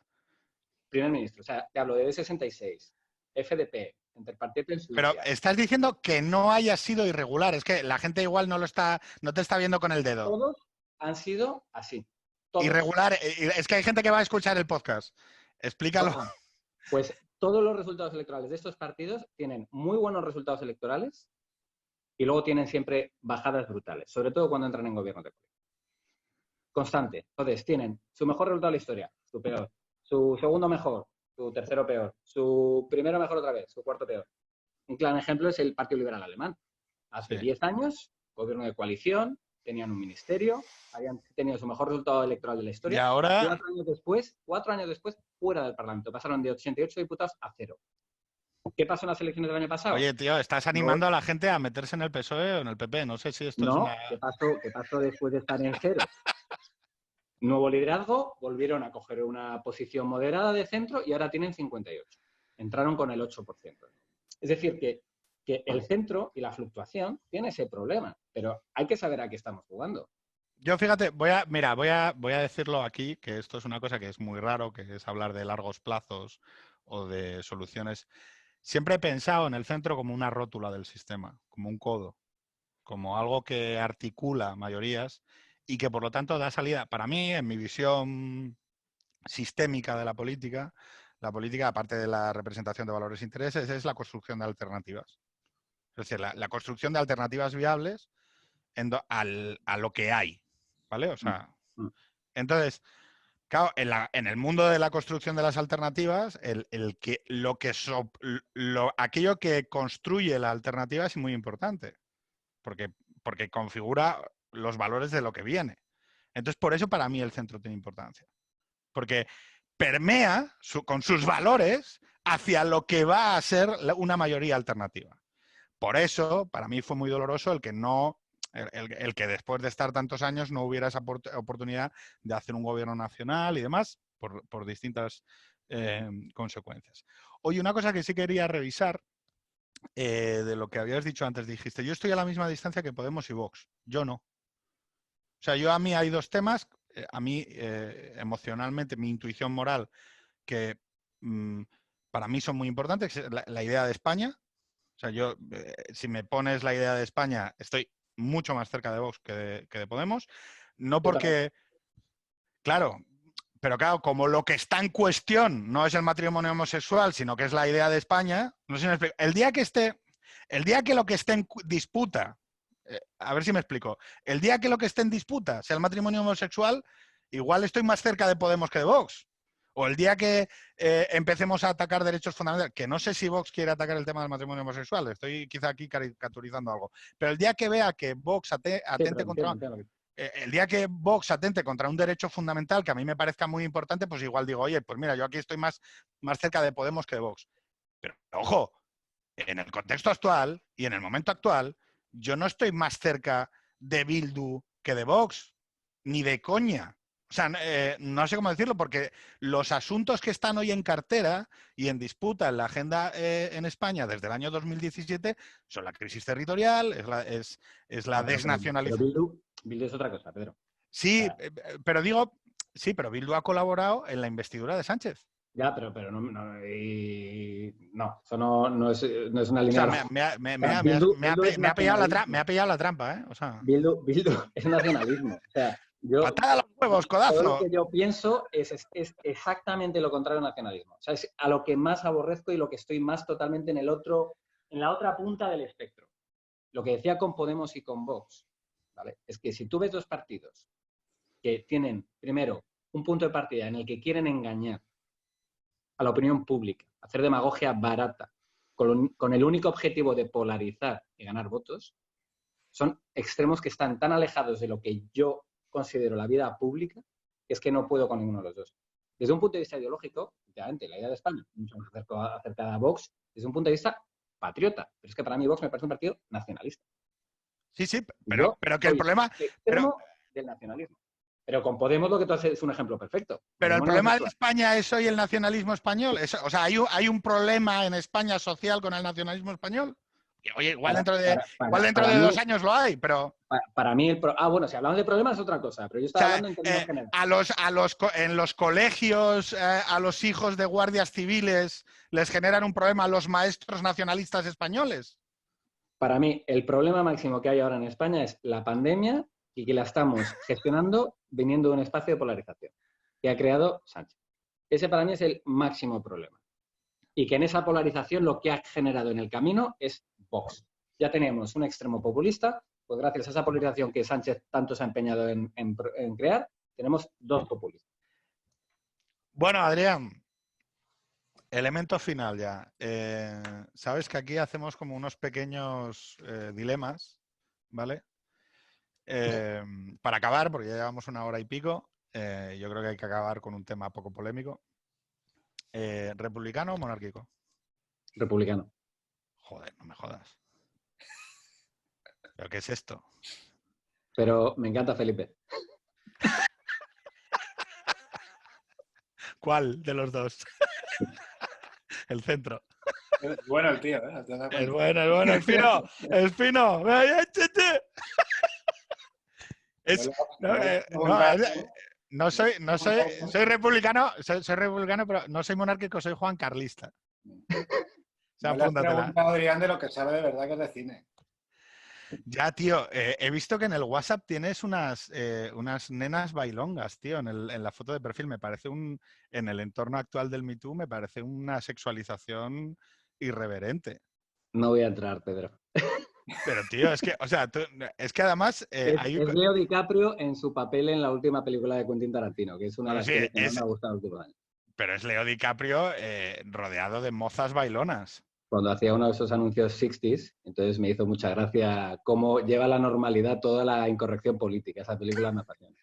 primer ministro. O sea, te hablo de D66, FDP, Interpartido en Pero Suiza. estás diciendo que no haya sido irregular. Es que la gente igual no te está viendo con el dedo. Todos han sido así. Todos. Irregular. Es que hay gente que va a escuchar el podcast. Explícalo. Pues todos los resultados electorales de estos partidos tienen muy buenos resultados electorales y luego tienen siempre bajadas brutales, sobre todo cuando entran en gobierno de coalición. Constante. Entonces, tienen su mejor resultado de la historia, su peor, su segundo mejor, su tercero peor, su primero mejor otra vez, su cuarto peor. Un claro ejemplo es el Partido Liberal Alemán. Hace 10 años, gobierno de coalición, tenían un ministerio, habían tenido su mejor resultado electoral de la historia. Y ahora... 4 años después, fuera del Parlamento. Pasaron de 88 diputados a 0. ¿Qué pasó en las elecciones del año pasado? Oye, tío, estás animando a la gente a meterse en el PSOE o en el PP. No sé si esto es una... ¿Qué pasó después de estar en 0? Nuevo liderazgo, volvieron a coger una posición moderada de centro y ahora tienen 58. Entraron con el 8%. Es decir, que el centro y la fluctuación tiene ese problema, pero hay que saber a qué estamos jugando. Yo, fíjate, voy a decirlo aquí, que esto es una cosa que es muy raro, que es hablar de largos plazos o de soluciones. Siempre he pensado en el centro como una rótula del sistema, como un codo, como algo que articula mayorías y que por lo tanto da salida. Para mí, en mi visión sistémica de la política, aparte de la representación de valores e intereses, es la construcción de alternativas. Es decir, la construcción de alternativas viables a lo que hay, ¿vale? O sea, entonces, claro, en el mundo de la construcción de las alternativas, aquello que construye la alternativa es muy importante, porque configura los valores de lo que viene. Entonces, por eso para mí el centro tiene importancia. Porque permea con sus valores hacia lo que va a ser una mayoría alternativa. por eso, para mí fue muy doloroso el que no, el que después de estar tantos años no hubiera esa oportunidad de hacer un gobierno nacional y demás, por distintas consecuencias. Oye, una cosa que sí quería revisar de lo que habías dicho antes, dijiste, yo estoy a la misma distancia que Podemos y Vox. Yo no. O sea, a mí hay dos temas, a mí emocionalmente, mi intuición moral, que para mí son muy importantes, que es la idea de España. O sea, yo, si me pones la idea de España, estoy mucho más cerca de Vox que de Podemos. No porque, claro, pero claro, como lo que está en cuestión no es el matrimonio homosexual, sino que es la idea de España, no sé si me explico. El día que lo que esté en disputa, a ver si me explico, el día que lo que esté en disputa sea el matrimonio homosexual, igual estoy más cerca de Podemos que de Vox. O el día que empecemos a atacar derechos fundamentales, que no sé si Vox quiere atacar el tema del matrimonio homosexual, estoy quizá aquí caricaturizando algo, pero el día que vea que Vox atente contra... El día que Vox atente contra un derecho fundamental que a mí me parezca muy importante, pues igual digo, oye, pues mira, yo aquí estoy más cerca de Podemos que de Vox. Pero, ojo, en el contexto actual y en el momento actual, yo no estoy más cerca de Bildu que de Vox, ni de coña. O sea, no sé cómo decirlo, porque los asuntos que están hoy en cartera y en disputa en la agenda en España desde el año 2017 son la crisis territorial, es la desnacionalización. Bildu es otra cosa, Pedro. Sí, pero digo, sí, pero Bildu ha colaborado en la investidura de Sánchez. Ya, pero no, eso no es una línea. O sea, me ha pillado la trampa, ¿eh? O sea, Bildu es nacionalismo. O sea, patada a los huevos, codazo. Todo lo que yo pienso es exactamente lo contrario al nacionalismo. O sea, es a lo que más aborrezco y lo que estoy más totalmente en la otra punta del espectro. Lo que decía con Podemos y con Vox, ¿vale? Es que si tú ves dos partidos que tienen, primero, un punto de partida en el que quieren engañar a la opinión pública, hacer demagogia barata, con el único objetivo de polarizar y ganar votos, son extremos que están tan alejados de lo que yo considero la vida pública, que es que no puedo con ninguno de los dos. Desde un punto de vista ideológico, efectivamente, la idea de España, mucho más acercada a Vox, desde un punto de vista patriota. Pero es que para mí Vox me parece un partido nacionalista. Sí, pero que el problema... Extremo del nacionalismo. Pero con Podemos lo que tú haces es un ejemplo perfecto. Pero el problema de España es hoy el nacionalismo español. O sea, ¿hay un problema en España social con el nacionalismo español? Oye, igual dentro de 2 años lo hay, pero... Para mí, bueno, si hablamos de problemas es otra cosa, pero yo estaba hablando en términos generales. En los colegios, a los hijos de guardias civiles, ¿les generan un problema a los maestros nacionalistas españoles? Para mí, el problema máximo que hay ahora en España es la pandemia y que la estamos gestionando viniendo de un espacio de polarización que ha creado Sánchez. Ese para mí es el máximo problema. Y que en esa polarización lo que ha generado en el camino es Vox. Ya tenemos un extremo populista, pues gracias a esa polarización que Sánchez tanto se ha empeñado en crear, tenemos dos populistas. Bueno, Adrián, elemento final ya. Sabes que aquí hacemos como unos pequeños dilemas, ¿vale? Para acabar, porque ya llevamos 1 hora y pico, yo creo que hay que acabar con un tema poco polémico. ¿Republicano o monárquico? Republicano. Joder, no me jodas. ¿Pero qué es esto? Pero me encanta Felipe. ¿Cuál de los dos? El centro. Es bueno el tío, ¿eh? Es bueno, es fino. Es fino. Soy republicano, pero no soy monárquico, soy juancarlista. O sea, me le has preguntado, Adrián, de lo que sabe de verdad que es de cine. Ya, tío, he visto que en el WhatsApp tienes unas nenas bailongas, tío, en la foto de perfil. Me parece en el entorno actual del Me Too, me parece una sexualización irreverente. No voy a entrar, Pedro. Pero, tío, es que, o sea, es que además... es Leo DiCaprio en su papel en la última película de Quentin Tarantino, que es una de las que más me ha gustado el último año. Pero es Leo DiCaprio rodeado de mozas bailonas. Cuando hacía uno de esos anuncios 60s, entonces me hizo mucha gracia cómo lleva a la normalidad toda la incorrección política. Esa película me apasiona.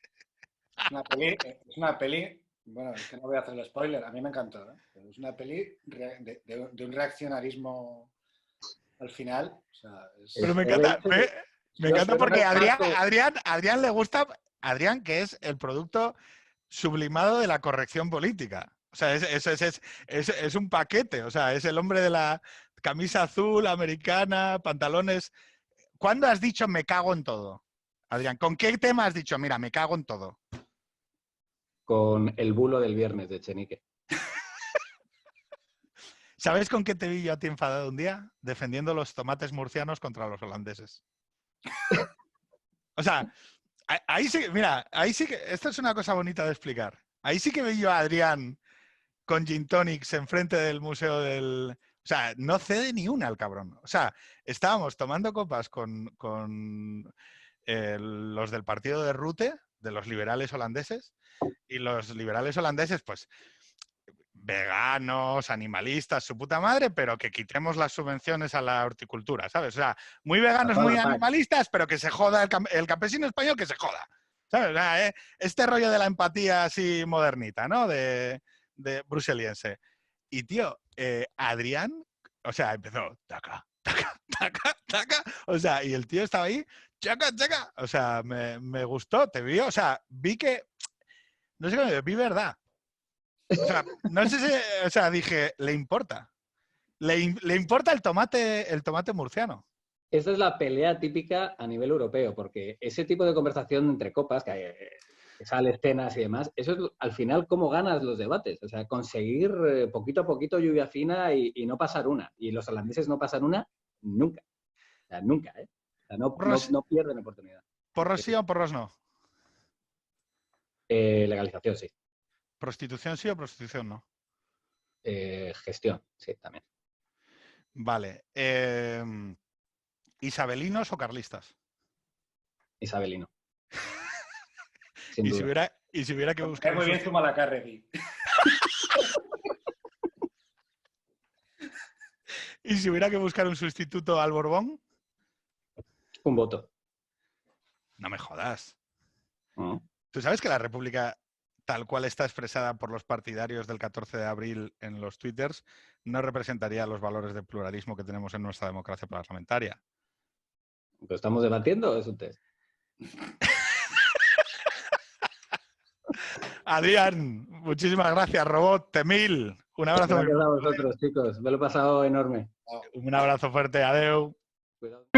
Es una peli, bueno, es que no voy a hacer el spoiler, a mí me encantó, ¿eh? Pero es una peli de un reaccionarismo al final, o sea, Pero me encanta, me encanta porque a Adrián... Adrián le gusta, Adrián, que es el producto sublimado de la corrección política. O sea, es un paquete. O sea, es el hombre de la camisa azul, americana, pantalones. ¿Cuándo has dicho me cago en todo? Adrián, ¿con qué tema has dicho, mira, me cago en todo? Con el bulo del viernes de Echenique. ¿Sabes con qué te vi yo a ti enfadado un día? Defendiendo los tomates murcianos contra los holandeses. O sea, ahí sí, mira, ahí sí que, esto es una cosa bonita de explicar. Ahí sí que vi yo a Adrián con gin tonics enfrente del museo del... O sea, no cede ni una al cabrón. O sea, estábamos tomando copas con los del partido de Rutte, de los liberales holandeses, y los liberales holandeses, pues, veganos, animalistas, su puta madre, pero que quitemos las subvenciones a la horticultura, ¿sabes? O sea, muy veganos, muy animalistas, pero que se joda el campesino español, que se joda. ¿Sabes? O sea, este rollo de la empatía así modernita, ¿no? De bruseliense. Y, tío, Adrián, o sea, empezó, taca, taca, taca, taca. O sea, y el tío estaba ahí, chaca, chaca. O sea, me gustó, te vi, o sea, vi que, no sé cómo, vi verdad. O sea, no sé si, o sea, dije, le importa. Le importa el tomate murciano. Esa es la pelea típica a nivel europeo, porque ese tipo de conversación entre copas, que sale escenas y demás, eso es al final cómo ganas los debates. O sea, conseguir poquito a poquito lluvia fina y no pasar una. Y los holandeses no pasan una nunca. O sea, nunca, ¿eh? O sea, no pierden oportunidad. ¿Porros sí o porros no? Legalización, sí. ¿Prostitución sí o prostitución no? Gestión, sí, también. Vale. ¿Isabelinos o carlistas? Isabelino. Sin duda. Y si hubiera que buscar... Muy bien Zumalacárregui. ¿Y si hubiera que buscar un sustituto al Borbón? Un voto. No me jodas. Uh-huh. ¿Tú sabes que la República, tal cual está expresada por los partidarios del 14 de abril en los twitters, no representaría los valores de pluralismo que tenemos en nuestra democracia parlamentaria? ¿Lo estamos debatiendo o es un test? Adrián, muchísimas gracias, Robot, Temil. Un abrazo. Gracias a vosotros, chicos. Me lo he pasado enorme. Un abrazo fuerte, adeu. Cuidado.